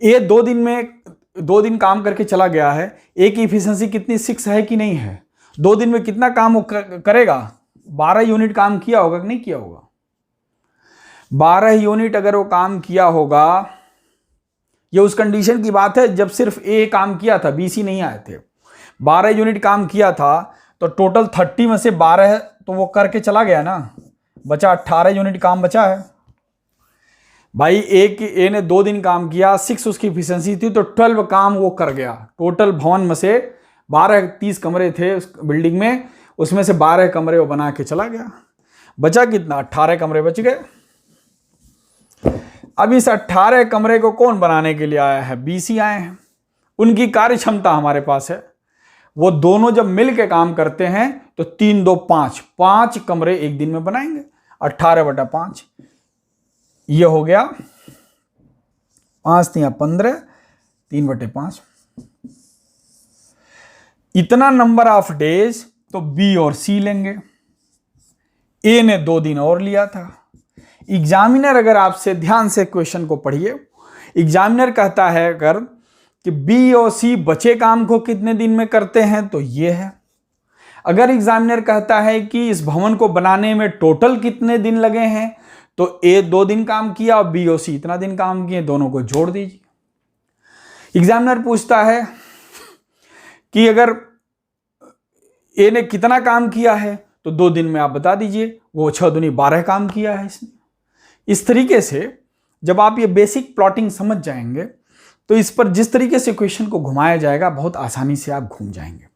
ये 2 दिन काम करके चला गया है, ए की इफिशिएंसी कितनी? 6 है कि नहीं है? 2 दिन में कितना काम वो करेगा? 12 यूनिट काम किया होगा कि नहीं किया होगा? 12 यूनिट अगर वो काम किया होगा, ये उस कंडीशन की बात है जब सिर्फ ए काम किया था, बी सी नहीं आए थे। 12 यूनिट काम किया था तो टोटल 30 में से 12 तो वो करके चला गया ना, बचा 18 यूनिट काम बचा है भाई। ए ने 2 दिन काम किया, 6 उसकी एफिशिएंसी थी, तो 12 काम वो कर गया। टोटल भवन में से 30 कमरे थे उस बिल्डिंग में, उसमें से 12 कमरे वो बना के चला गया। बचा कितना? 18 कमरे बच गए। अब इस 18 कमरे को कौन बनाने के लिए आया है? बीसी आए हैं, उनकी कार्य क्षमता हमारे पास है। वो दोनों जब मिल के काम करते हैं तो 3, 2, 5 कमरे एक दिन में बनाएंगे। 18/5 ये हो गया, 5 3 15, 3/5 इतना नंबर ऑफ डेज तो बी और सी लेंगे। ए ने 2 दिन और लिया था। एग्जामिनर अगर आपसे ध्यान से क्वेश्चन को पढ़िए, एग्जामिनर कहता है अगर कि बी और सी बचे काम को कितने दिन में करते हैं तो ये है। अगर एग्जामिनर कहता है कि इस भवन को बनाने में टोटल कितने दिन लगे हैं तो ए 2 दिन काम किया और बी और सी इतना दिन काम किए, दोनों को जोड़ दीजिए। एग्जामिनर पूछता है कि अगर ए ने कितना काम किया है तो 2 दिन में आप बता दीजिए, वो 6 दूनी 12 काम किया है इसने। इस तरीके से जब आप ये बेसिक प्लॉटिंग समझ जाएंगे तो इस पर जिस तरीके से क्वेश्चन को घुमाया जाएगा बहुत आसानी से आप घूम जाएंगे।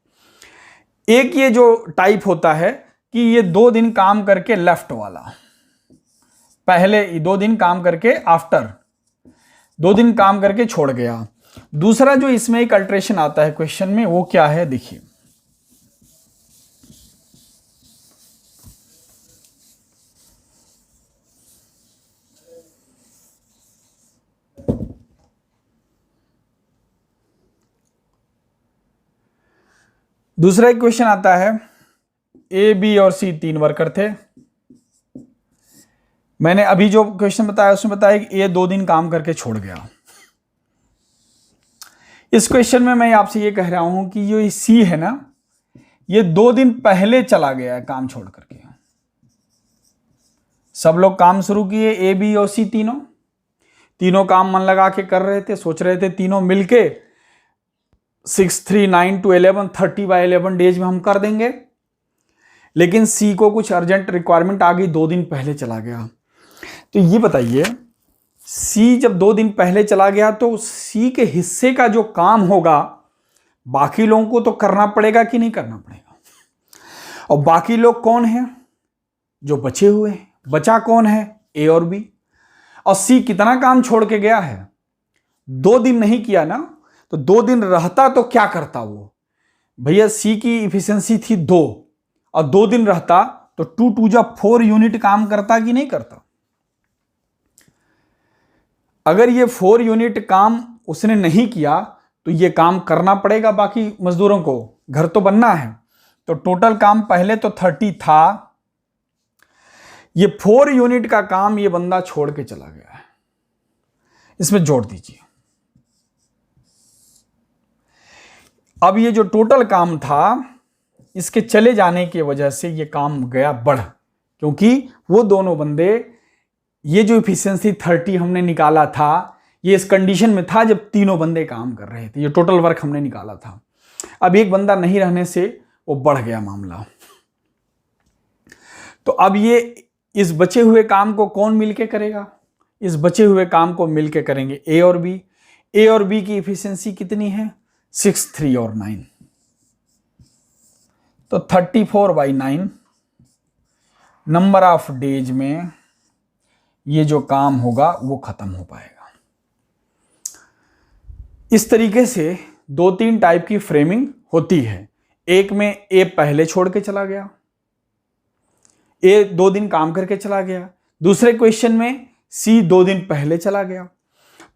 एक ये जो टाइप होता है कि ये 2 दिन काम करके लेफ्ट वाला, पहले 2 दिन काम करके आफ्टर 2 दिन काम करके छोड़ गया। दूसरा जो इसमें एक अल्टरेशन आता है क्वेश्चन में, वो क्या है देखिए। दूसरा एक क्वेश्चन आता है, ए बी और सी 3 वर्कर थे। मैंने अभी जो क्वेश्चन बताया उसमें बताया कि ए 2 दिन काम करके छोड़ गया। इस क्वेश्चन में मैं आपसे ये कह रहा हूं कि ये सी है ना, ये 2 दिन पहले चला गया है काम छोड़ करके। सब लोग काम शुरू किए, ए बी और सी तीनों काम मन लगा के कर रहे थे, सोच रहे थे तीनों मिलके 6, 3, 9 to 11 30/11 डेज में हम कर देंगे। लेकिन सी को कुछ अर्जेंट रिक्वायरमेंट आ गई, 2 दिन पहले चला गया। तो ये बताइए, सी जब 2 दिन पहले चला गया तो सी के हिस्से का जो काम होगा बाकी लोगों को तो करना पड़ेगा कि नहीं करना पड़ेगा। और बाकी लोग कौन है? जो बचे हुए हैं। बचा कौन है? ए और बी। और सी कितना काम छोड़ के गया है? 2 दिन नहीं किया ना, तो 2 दिन रहता तो क्या करता वो? भैया सी की इफिशियंसी थी 2 और 2 दिन रहता तो 2 2 जा 4 यूनिट काम करता कि नहीं करता? अगर ये 4 यूनिट काम उसने नहीं किया तो ये काम करना पड़ेगा बाकी मजदूरों को, घर तो बनना है। तो टोटल काम पहले तो 30 था, ये 4 यूनिट का काम ये बंदा छोड़ के चला गया है। इसमें जोड़ दीजिए। अब ये जो टोटल काम था इसके चले जाने की वजह से ये काम गया बढ़, क्योंकि वो दोनों बंदे, ये जो इफिशियंसी 30 हमने निकाला था ये इस कंडीशन में था जब तीनों बंदे काम कर रहे थे। ये टोटल वर्क हमने निकाला था। अब एक बंदा नहीं रहने से वो बढ़ गया मामला। तो अब ये इस बचे हुए काम को कौन मिलके करेगा? इस बचे हुए काम को मिलके करेंगे ए और बी। ए और बी की इफिशियंसी कितनी है? 6, 3 और 9। तो 34/9 नंबर ऑफ डेज में ये जो काम होगा वो खत्म हो पाएगा। इस तरीके से 2-3 टाइप की फ्रेमिंग होती है। एक में ए पहले छोड़ के चला गया, ए 2 दिन काम करके चला गया। दूसरे क्वेश्चन में सी 2 दिन पहले चला गया।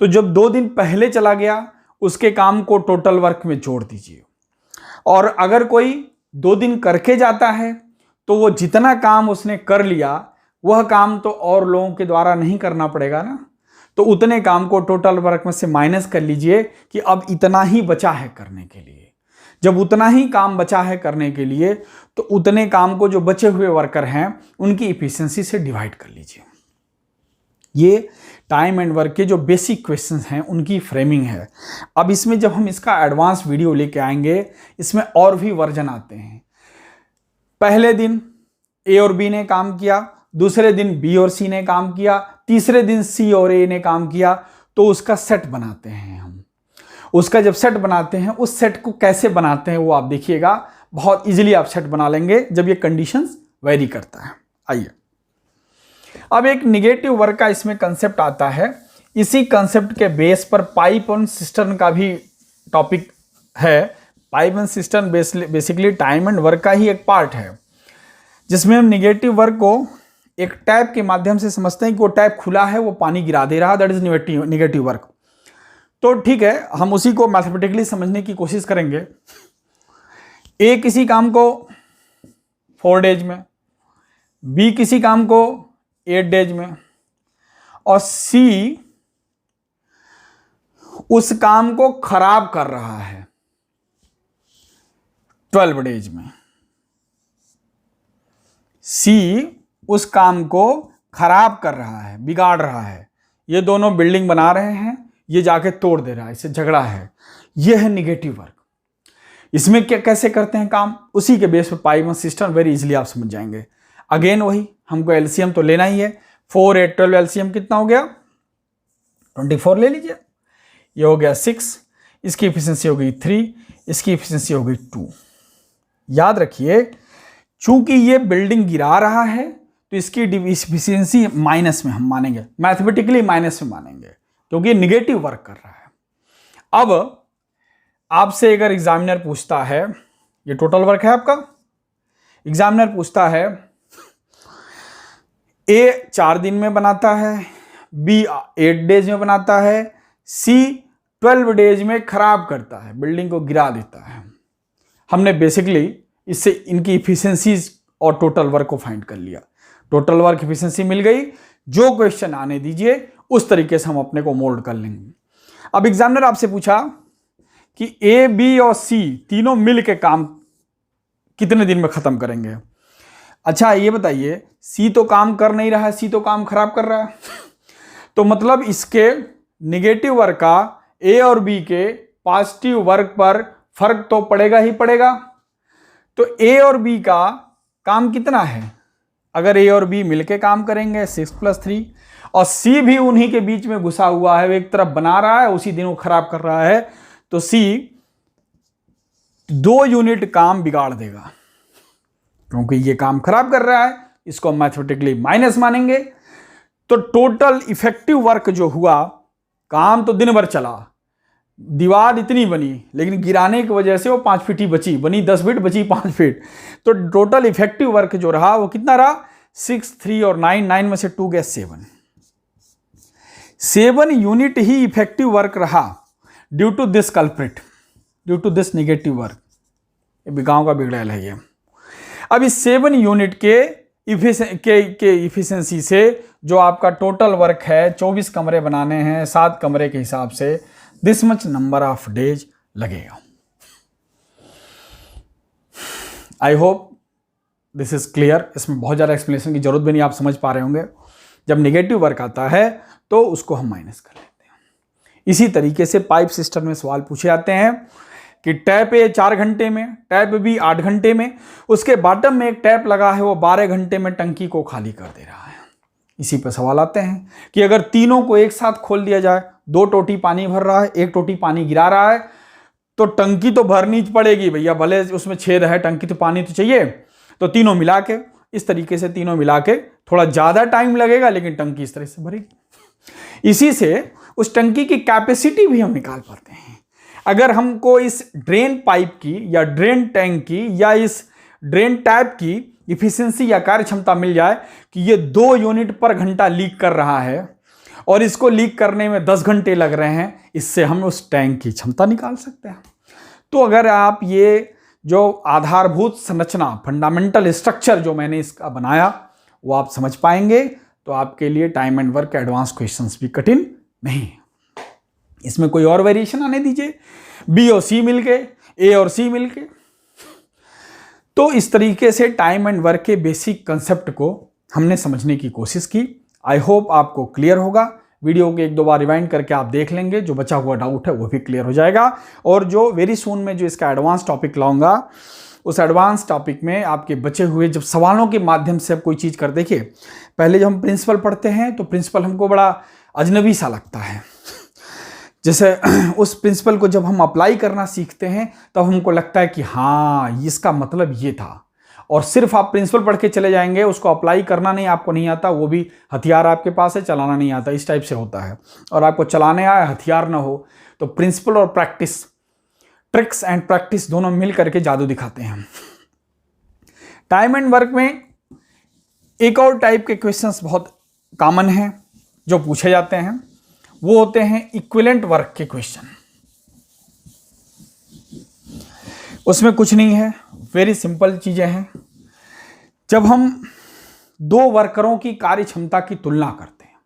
तो जब 2 दिन पहले चला गया उसके काम को टोटल वर्क में जोड़ दीजिए। और अगर कोई 2 दिन करके जाता है तो वो जितना काम उसने कर लिया वह काम तो और लोगों के द्वारा नहीं करना पड़ेगा ना, तो उतने काम को टोटल वर्क में से माइनस कर लीजिए कि अब इतना ही बचा है करने के लिए। जब उतना ही काम बचा है करने के लिए तो उतने काम को जो बचे हुए वर्कर हैं उनकी इफिशियंसी से डिवाइड कर लीजिए। ये टाइम एंड वर्क के जो बेसिक क्वेश्चंस हैं उनकी फ्रेमिंग है। अब इसमें जब हम इसका एडवांस वीडियो लेके आएंगे इसमें और भी वर्जन आते हैं। पहले दिन ए और बी ने काम किया, दूसरे दिन बी और सी ने काम किया, तीसरे दिन सी और ए ने काम किया, तो उसका सेट बनाते हैं हम। उसका जब सेट बनाते हैं उस सेट को कैसे बनाते हैं वो आप देखिएगा, बहुत इजीली आप सेट बना लेंगे जब ये कंडीशंस वेरी करता है। आइए अब एक निगेटिव वर्क का इसमें कंसेप्ट आता है। इसी कंसेप्ट के बेस पर पाइप एंड सिस्टर्न का भी टॉपिक है। Pipe and cistern basically time and work का ही एक पार्ट है, जिसमें हम निगेटिव वर्क को एक टैप के माध्यम से समझते हैं कि वो टैप खुला है, वो पानी गिरा दे रहा, दैट इज निगेटिव वर्क। तो ठीक है, हम उसी को मैथमेटिकली समझने की कोशिश करेंगे। ए किसी काम को 4 डेज में, बी किसी काम को 8 डेज में, और सी उस काम को खराब कर रहा है 12 डेज में। सी उस काम को खराब कर रहा है, बिगाड़ रहा है। ये दोनों बिल्डिंग बना रहे हैं, ये जाके तोड़ दे रहा है, इससे झगड़ा है। ये है निगेटिव वर्क। इसमें क्या कैसे करते हैं काम, उसी के बेस पे pipe and system very easily आप समझ जाएंगे। अगेन वही, हमको एलसीएम तो लेना ही है। 4, 8, 12 एलसीएम कितना हो गया? 24 ले लीजिए। ये हो गया 6, इसकी इफिशियंसी हो गई 3, इसकी इफिशियंसी हो गई 2। याद रखिए, चूंकि ये बिल्डिंग गिरा रहा है तो इसकी इफिशियंसी माइनस में हम मानेंगे, मैथमेटिकली माइनस में मानेंगे, क्योंकि निगेटिव वर्क कर रहा है। अब आपसे अगर एग्जामिनर पूछता है, ये टोटल वर्क है आपका, एग्जामिनर पूछता है ए 4 दिन में बनाता है, बी 8 डेज में बनाता है, सी 12 डेज में खराब करता है, बिल्डिंग को गिरा देता है। हमने बेसिकली इससे इनकी इफिशियंसीज और टोटल वर्क को फाइंड कर लिया। टोटल वर्क इफिशियंसी मिल गई। जो क्वेश्चन आने दीजिए उस तरीके से हम अपने को मोल्ड कर लेंगे। अब एग्जामिनर आपसे पूछा कि ए, बी और सी तीनों मिल के काम कितने दिन में खत्म करेंगे। अच्छा ये बताइए, सी तो काम कर नहीं रहा है, सी तो काम खराब कर रहा है। तो मतलब इसके निगेटिव वर्क का ए और बी के पॉजिटिव वर्क पर फर्क तो पड़ेगा ही पड़ेगा। तो ए और बी का काम कितना है? अगर ए और बी मिलके काम करेंगे 6 + 3, और सी भी उन्हीं के बीच में घुसा हुआ है, एक तरफ बना रहा है उसी दिन वो खराब कर रहा है, तो सी 2 यूनिट काम बिगाड़ देगा, क्योंकि ये काम खराब कर रहा है, इसको मैथमेटिकली माइनस मानेंगे। तो टोटल इफेक्टिव वर्क जो हुआ, काम तो दिन भर चला, दीवार इतनी बनी, लेकिन गिराने की वजह से वो 5 फीट ही बची, बनी 10 फीट, बची 5 फीट। तो टोटल इफेक्टिव वर्क जो रहा वो कितना रहा? 6, 3 और 9, 9 में से 2 गया 7 यूनिट ही इफेक्टिव वर्क रहा due to this culprit, due to this negative work. ये गांव का बिगड़ैल है ये। अब इस 7 यूनिट के इफिशिएंसी से जो आपका टोटल वर्क है, 24 कमरे बनाने हैं 7 कमरे के हिसाब से, this much number of days लगेगा। I hope this is clear. इसमें बहुत ज़्यादा एक्सप्लेनेशन की जरूरत भी नहीं, आप समझ पा रहे होंगे। जब नेगेटिव वर्क आता है तो उसको हम माइनस कर लेते हैं। इसी तरीके से पाइप सिस्टम में सवाल पूछे जाते हैं कि टैप ए 4 घंटे में, टैप बी 8 घंटे में, उसके बॉटम में एक टैप लगा है वो 12 घंटे में टंकी को खाली कर दे रहा है। इसी पर सवाल आते हैं कि अगर तीनों को एक साथ खोल दिया जाए, 2 टोटी पानी भर रहा है, 1 टोटी पानी गिरा रहा है, तो टंकी तो भरनी पड़ेगी भैया, भले उसमें छेद है, टंकी तो पानी तो चाहिए। तो तीनों मिला के, इस तरीके से तीनों मिला के थोड़ा ज़्यादा टाइम लगेगा, लेकिन टंकी इस तरह से भरेगी। इसी से उस टंकी की कैपेसिटी भी हम निकाल पाते हैं। अगर हमको इस ड्रेन पाइप की या ड्रेन टैंक की या इस ड्रेन टैप की इफिशिएंसी या कार्य क्षमता मिल जाए कि ये 2 यूनिट पर घंटा लीक कर रहा है और इसको लीक करने में 10 घंटे लग रहे हैं, इससे हम उस टैंक की क्षमता निकाल सकते हैं। तो अगर आप ये जो आधारभूत संरचना, फंडामेंटल स्ट्रक्चर जो मैंने इसका बनाया, वो आप समझ पाएंगे, तो आपके लिए time and work advance questions भी कठिन नहीं है। इसमें कोई और वेरिएशन आने दीजिए, बी और सी मिलके, ए और सी मिलके। तो इस तरीके से टाइम एंड वर्क के बेसिक कंसेप्ट को हमने समझने की कोशिश की। आई होप आपको क्लियर होगा। वीडियो को 1-2 बार रिवाइंड करके आप देख लेंगे, जो बचा हुआ डाउट है वो भी क्लियर हो जाएगा। और जो वेरी सून में जो इसका एडवांस टॉपिक लाऊंगा, उस एडवांस टॉपिक में आपके बचे हुए जब सवालों के माध्यम से आप कोई चीज़ कर, देखिए पहले जब हम प्रिंसिपल पढ़ते हैं तो प्रिंसिपल हमको बड़ा अजनबी सा लगता है। जैसे उस प्रिंसिपल को जब हम अप्लाई करना सीखते हैं तब हमको लगता है कि हाँ इसका मतलब ये था, और सिर्फ आप प्रिंसिपल पढ़ के चले जाएंगे, उसको अप्लाई करना नहीं, आपको नहीं आता, वो भी हथियार आपके पास है, चलाना नहीं आता, इस टाइप से होता है। और आपको चलाने आए, हथियार ना हो, तो प्रिंसिपल और प्रैक्टिस, ट्रिक्स एंड प्रैक्टिस दोनों मिल करके जादू दिखाते हैं। टाइम एंड वर्क में एक और टाइप के क्वेश्चंस बहुत कॉमन हैं जो पूछे जाते हैं, वो होते हैं इक्विवेलेंट वर्क के क्वेश्चन। उसमें कुछ नहीं है, वेरी सिंपल चीजें हैं। जब हम 2 वर्करों की कार्य क्षमता की तुलना करते हैं,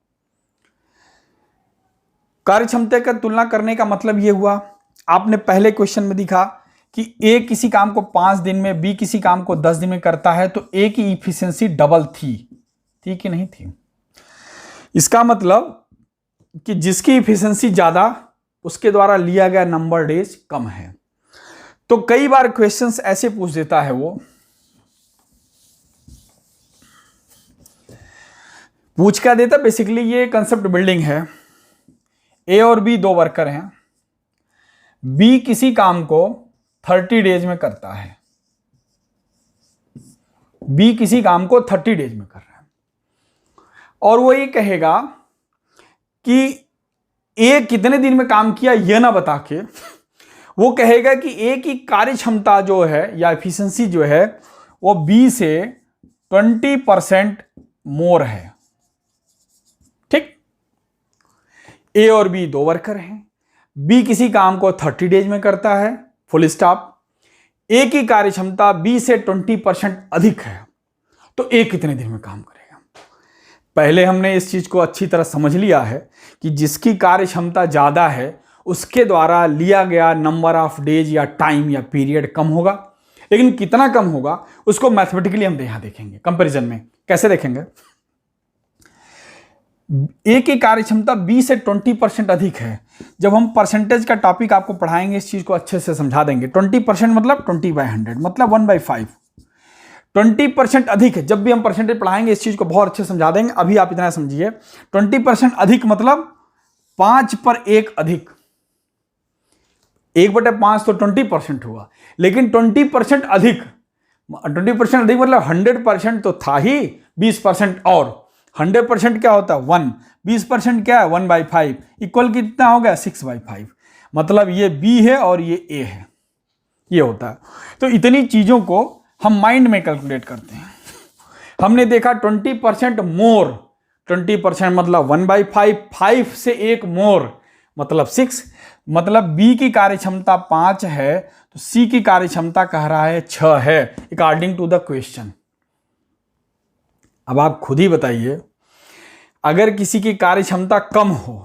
कार्य क्षमता का तुलना करने का मतलब यह हुआ, आपने पहले क्वेश्चन में दिखा कि ए किसी काम को 5 दिन में, बी किसी काम को 10 दिन में करता है, तो ए की इफिशिएंसी डबल थी कि नहीं थी? इसका मतलब कि जिसकी इफिशिएंसी ज्यादा, उसके द्वारा लिया गया नंबर डेज कम है। तो कई बार क्वेश्चंस ऐसे पूछ देता है, वो पूछ क्या देता, बेसिकली ये कंसेप्ट बिल्डिंग है। ए और बी 2 वर्कर हैं, बी किसी काम को 30 डेज में करता है, बी किसी काम को 30 डेज में कर रहा है, और वो ये कहेगा कि ए कितने दिन में काम किया, ये ना बता के वो कहेगा कि ए की कार्य क्षमता जो है या एफिशिएंसी जो है वो बी से 20% मोर है। ठीक, ए और बी 2 वर्कर हैं, बी किसी काम को 30 डेज में करता है, फुल स्टॉप। ए की कार्य क्षमता बी से 20% अधिक है, तो ए कितने दिन में काम करेगा? पहले हमने इस चीज को अच्छी तरह समझ लिया है कि जिसकी कार्य क्षमता ज्यादा है उसके द्वारा लिया गया नंबर ऑफ डेज या टाइम या पीरियड कम होगा, लेकिन कितना कम होगा उसको मैथमेटिकली हम यहां देखेंगे। कंपैरिजन में कैसे देखेंगे? ए की कार्य क्षमता बी से 20% अधिक है। जब हम परसेंटेज का टॉपिक आपको पढ़ाएंगे, इस चीज को अच्छे से समझा देंगे। 20% मतलब 20/100 मतलब 1/5। 20% अधिक है, जब भी हम परसेंटेज पढ़ाएंगे इस चीज को बहुत अच्छे समझा देंगे। अभी आप इतना समझिए, 20% अधिक मतलब 5 पर 1 अधिक। 1/5 तो 20% हुआ, लेकिन 20% अधिक, 20% अधिक मतलब 100% तो था ही, 20% और 100% क्या होता है 1, 20% क्या है 1/5 इक्वल कितना हो गया 6/5, मतलब ये B है और ये A है, ये होता है। तो इतनी चीज़ों को हम माइंड में कैलकुलेट करते हैं। हमने देखा 20% मोर, 20% मतलब 1/5, 5 से एक मोर मतलब 6, मतलब B की कार्य क्षमता 5 है तो C की कार्य क्षमता कह रहा है 6 है अकॉर्डिंग टू द क्वेश्चन। अब आप खुद ही बताइए, अगर किसी की कार्य क्षमता कम हो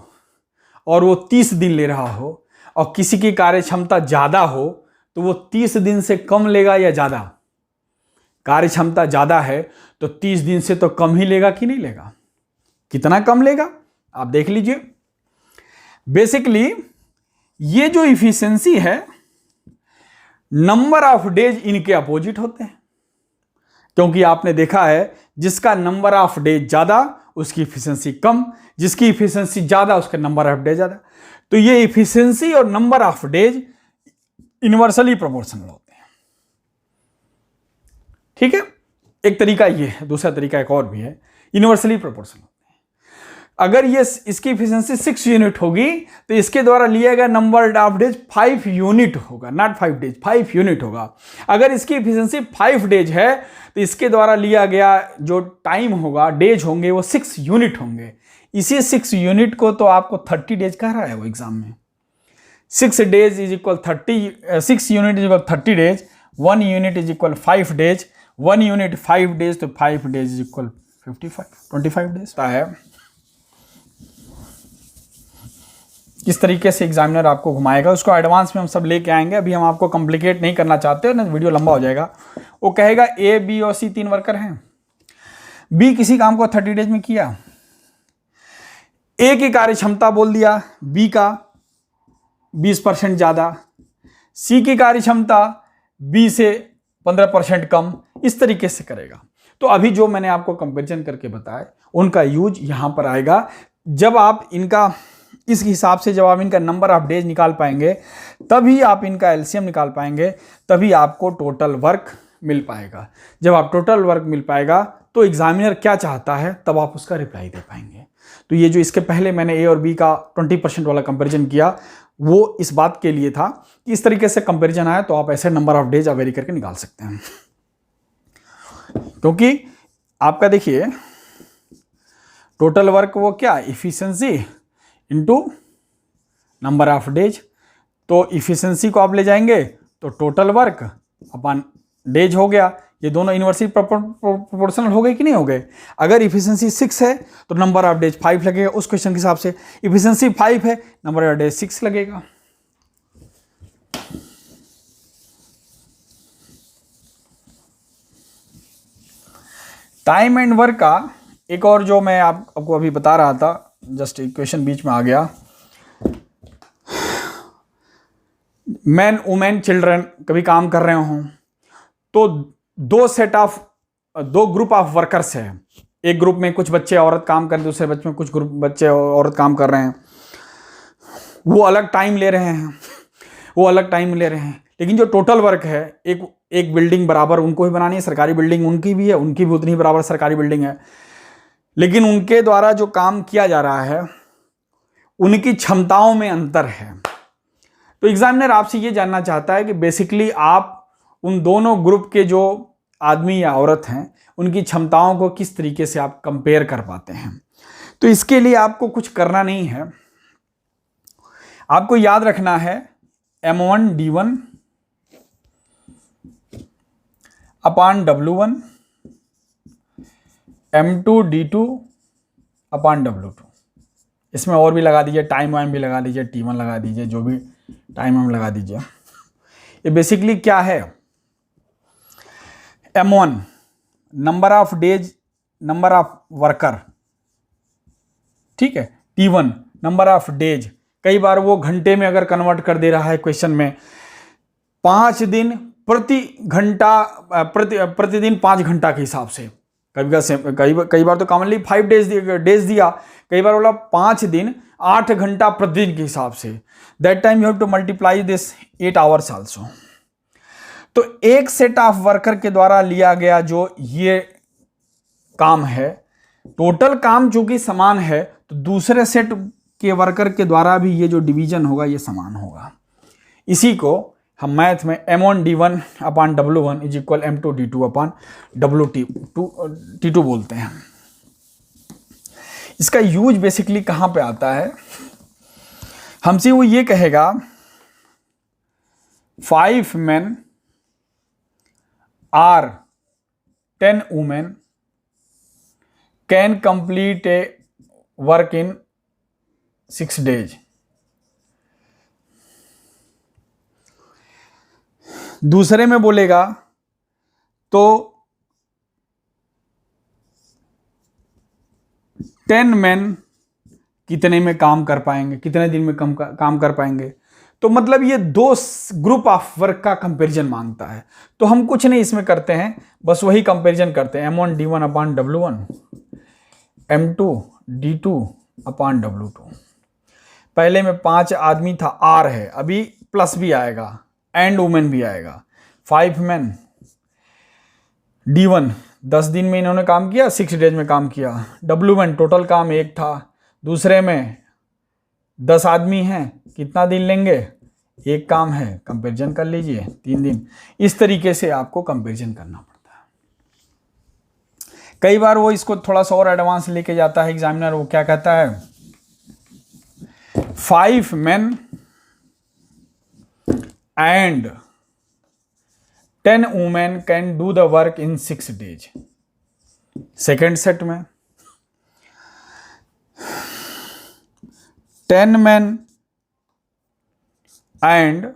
और वो 30 दिन ले रहा हो और किसी की कार्य क्षमता ज़्यादा हो तो वो 30 दिन से कम लेगा या ज़्यादा? कार्य क्षमता ज़्यादा है तो 30 दिन से तो कम ही लेगा कि नहीं लेगा? कितना कम लेगा आप देख लीजिए। बेसिकली ये जो इफिशिएंसी है, नंबर ऑफ डेज इनके अपोजिट होते हैं, क्योंकि आपने देखा है जिसका नंबर ऑफ डेज ज़्यादा उसकी इफिशिएंसी कम, जिसकी इफिशिएंसी ज़्यादा उसका नंबर ऑफ डेज ज़्यादा। तो ये इफिशिएंसी और number of days inversely proportional होते हैं। ठीक है, एक तरीका ये है, दूसरा तरीका एक और भी है, इनवर्सली प्रोपोर्शनल होते हैं। अगर ये इसकी इफिशिएंसी 6 यूनिट होगी तो इसके द्वारा लिया गया नंबर ऑफ डेज 5 यूनिट होगा, नॉट 5 डेज, 5 यूनिट होगा। अगर इसकी इफिशिएंसी 5 डेज है तो इसके द्वारा लिया गया जो टाइम होगा, डेज होंगे, वो 6 यूनिट होंगे। इसी 6 यूनिट को तो आपको 30 डेज कह रहा है वो एग्जाम में। 6 days is equal 30, 6 unit is equal 30 days, 1 unit is equal 5 days, 1 unit 5 days, तो 5 डेज इज इक्वल 25 डेज है। किस तरीके से एग्जामिनर आपको घुमाएगा उसको एडवांस में हम सब लेके आएंगे, अभी हम आपको कॉम्प्लिकेट नहीं करना चाहते ना, वीडियो लंबा हो जाएगा। वो कहेगा A, B और C 3 वर्कर हैं, B किसी काम को 30 डेज में किया, A की कार्य क्षमता बोल दिया B का 20% ज़्यादा, C की कार्य क्षमता B से 15% कम, इस तरीके से करेगा। तो अभी जो मैंने आपको कंपैरिजन करके बताया उनका यूज यहाँ पर आएगा। जब आप इनका इस हिसाब से जब आप इनका नंबर ऑफ डेज निकाल पाएंगे तभी आप इनका एलसीएम निकाल पाएंगे, तभी आपको टोटल वर्क मिल पाएगा। जब आप टोटल वर्क मिल पाएगा तो एग्जामिनर क्या चाहता है तब आप उसका रिप्लाई दे पाएंगे। तो ये जो इसके पहले मैंने ए और बी का 20% वाला कंपैरिजन किया वो इस बात के लिए था कि इस तरीके से कंपैरिजन आया तो आप ऐसे नंबर ऑफ डेज वेरी करके निकाल सकते हैं। क्योंकि आपका देखिए टोटल वर्क वो क्या, efficiency into number of days, तो इफिशिएंसी को आप ले जाएंगे तो टोटल वर्क अपन डेज हो गया। ये दोनों इनवर्सली प्रोपोर्शनल हो गए कि नहीं हो गए? अगर इफिशिएंसी 6 है तो नंबर ऑफ डेज 5 लगेगा उस क्वेश्चन के हिसाब से, इफिशिएंसी 5 है नंबर ऑफ डेज 6 लगेगा। टाइम एंड वर्क का एक और जो मैं आपको अभी बता रहा था, जस्ट इक्वेशन बीच में आ गया। मैन, वुमेन, चिल्ड्रन कभी काम कर रहे हों तो दो ग्रुप ऑफ वर्कर्स है। एक ग्रुप में कुछ बच्चे औरत काम कर रहे हैं, दूसरे बच्चे में कुछ ग्रुप बच्चे औरत काम कर रहे हैं। वो अलग टाइम ले रहे हैं, लेकिन जो टोटल वर्क है, एक बिल्डिंग बराबर उनको ही बनानी है, सरकारी बिल्डिंग उनकी भी है, उनकी भी उतनी बराबर सरकारी बिल्डिंग है, लेकिन उनके द्वारा जो काम किया जा रहा है उनकी क्षमताओं में अंतर है। तो एग्जामिनर आपसे ये जानना चाहता है कि बेसिकली आप उन दोनों ग्रुप के जो आदमी या औरत हैं उनकी क्षमताओं को किस तरीके से आप कंपेयर कर पाते हैं। तो इसके लिए आपको कुछ करना नहीं है, आपको याद रखना है M1 D1 upon W1, M2 D2 upon W2। इसमें और भी लगा दीजिए, टाइम वाइम भी लगा दीजिए, T1 लगा दीजिए, जो भी टाइम वाइम लगा दीजिए। ये बेसिकली क्या है, M1 number of days, number of worker, ठीक है, T1 नंबर ऑफ डेज, कई बार वो घंटे में अगर कन्वर्ट कर दे रहा है क्वेश्चन में, 5 दिन प्रति घंटा, प्रतिदिन 5 घंटा के हिसाब से कई बार तो कॉमनली 5 डेज दिया, कई बार बोला 5 दिन 8 घंटा प्रतिदिन के हिसाब से। That time you have to multiply this 8 hours also. तो एक सेट ऑफ वर्कर के द्वारा लिया गया जो ये काम है, टोटल काम चूंकि समान है तो दूसरे सेट के वर्कर के द्वारा भी ये जो डिवीजन होगा ये समान होगा। इसी को हम मैथ में M1D1 upon W1 is equal M2D2 upon WT2 बोलते हैं। इसका यूज बेसिकली कहां पे आता है, हमसे वो ये कहेगा 5 men or 10 women can complete a work in 6 days। दूसरे में बोलेगा तो 10 men कितने में काम कर पाएंगे, कितने दिन में काम कर पाएंगे। तो मतलब ये 2 ग्रुप ऑफ वर्क का कंपैरिजन मांगता है। तो हम कुछ नहीं इसमें करते हैं, बस वही कंपैरिजन करते हैं M1D1 अपान W1, M2D2 अपान W2। पहले में 5 आदमी था, R है, अभी प्लस भी आएगा एंड वुमेन भी आएगा। 5 men D1 10 दिन में इन्होंने काम किया, 6 डेज में काम किया। W1 टोटल काम 1 था, दूसरे में 10 आदमी हैं, कितना दिन लेंगे, 1 काम है, कंपैरिजन कर लीजिए 3 दिन। इस तरीके से आपको कंपैरिजन करना पड़ता है। कई बार वो इसको थोड़ा सा और एडवांस लेके जाता है एग्जामिनर, वो क्या कहता है 5 men and 10 women can do the work in 6 days। Second set में 10 men and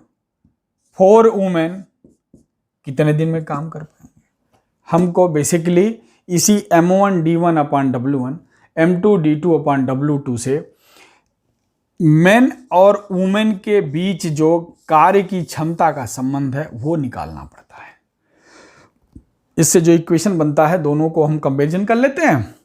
4 women कितने दिन में काम कर पाएंगे। हमको बेसिकली इसी M1D1 अपान W1, M2D2 अपान W2 से मेन और वुमेन के बीच जो कार्य की क्षमता का संबंध है वो निकालना पड़ता है। इससे जो इक्वेशन बनता है दोनों को हम कंपैरिजन कर लेते हैं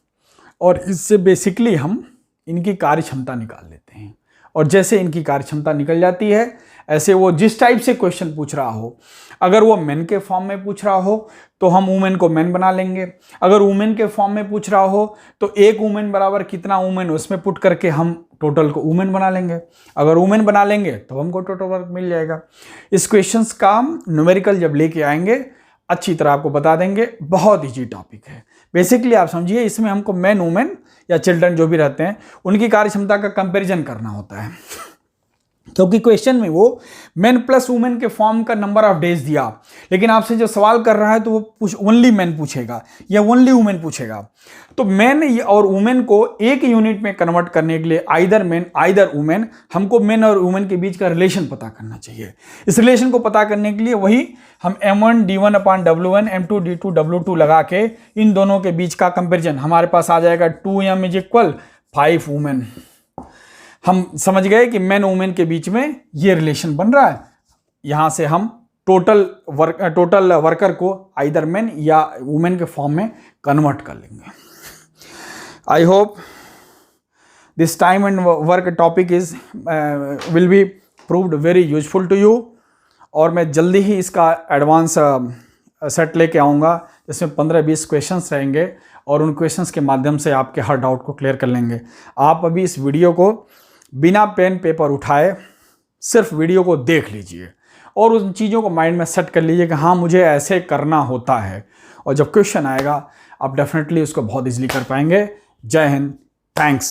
और इससे बेसिकली हम इनकी कार्य क्षमता निकाल लेते हैं। और जैसे इनकी कार्य क्षमता निकल जाती है, ऐसे वो जिस टाइप से क्वेश्चन पूछ रहा हो, अगर वो मेन के फॉर्म में पूछ रहा हो तो हम वुमेन को मेन बना लेंगे। अगर वुमेन के फॉर्म में पूछ रहा हो तो एक वुमेन बराबर कितना वुमेन, उसमें पुट करके हम टोटल को वुमेन बना लेंगे। अगर वुमेन बना लेंगे तो हमको टोटल वर्क मिल जाएगा। इस क्वेश्चंस का न्यूमेरिकल जब लेके आएंगे अच्छी तरह आपको बता देंगे। बहुत ईजी टॉपिक है। बेसिकली आप समझिए, इसमें हमको मैन वुमेन या चिल्ड्रन जो भी रहते हैं उनकी कार्य क्षमता का कंपैरिजन करना होता है, क्योंकि क्वेश्चन में वो मेन प्लस वुमेन के फॉर्म का नंबर ऑफ डेज दिया, लेकिन आपसे जो सवाल कर रहा है तो वो ओनली मेन पूछेगा या ओनली वुमेन पूछेगा। तो मेन और वुमेन को एक यूनिट में कन्वर्ट करने के लिए आइदर मेन आइदर वुमेन, हमको मेन और वुमेन के बीच का रिलेशन पता करना चाहिए। इस रिलेशन को पता करने के लिए वही हम M1D1 अपान W1, M2D2 W2 लगा के इन दोनों के बीच का कंपेरिजन हमारे पास आ जाएगा 2M इज इक्वल 5 वुमेन। हम समझ गए कि मेन वुमेन के बीच में ये रिलेशन बन रहा है। यहां से हम टोटल वर्कर को आइदर मेन या वुमेन के फॉर्म में कन्वर्ट कर लेंगे। I hope this time and work topic is will be proved very useful to you. और मैं जल्दी ही इसका एडवांस सेट लेके आऊँगा जिसमें 15-20 क्वेश्चंस रहेंगे और उन क्वेश्चंस के माध्यम से आपके हर डाउट को क्लियर कर लेंगे। आप अभी इस वीडियो को बिना पेन पेपर उठाए सिर्फ वीडियो को देख लीजिए और उन चीज़ों को माइंड में सेट कर लीजिए कि हाँ मुझे ऐसे करना होता है, और जब क्वेश्चन आएगा आप डेफिनेटली उसको बहुत इजीली कर पाएंगे। जय हिंद, थैंक्स।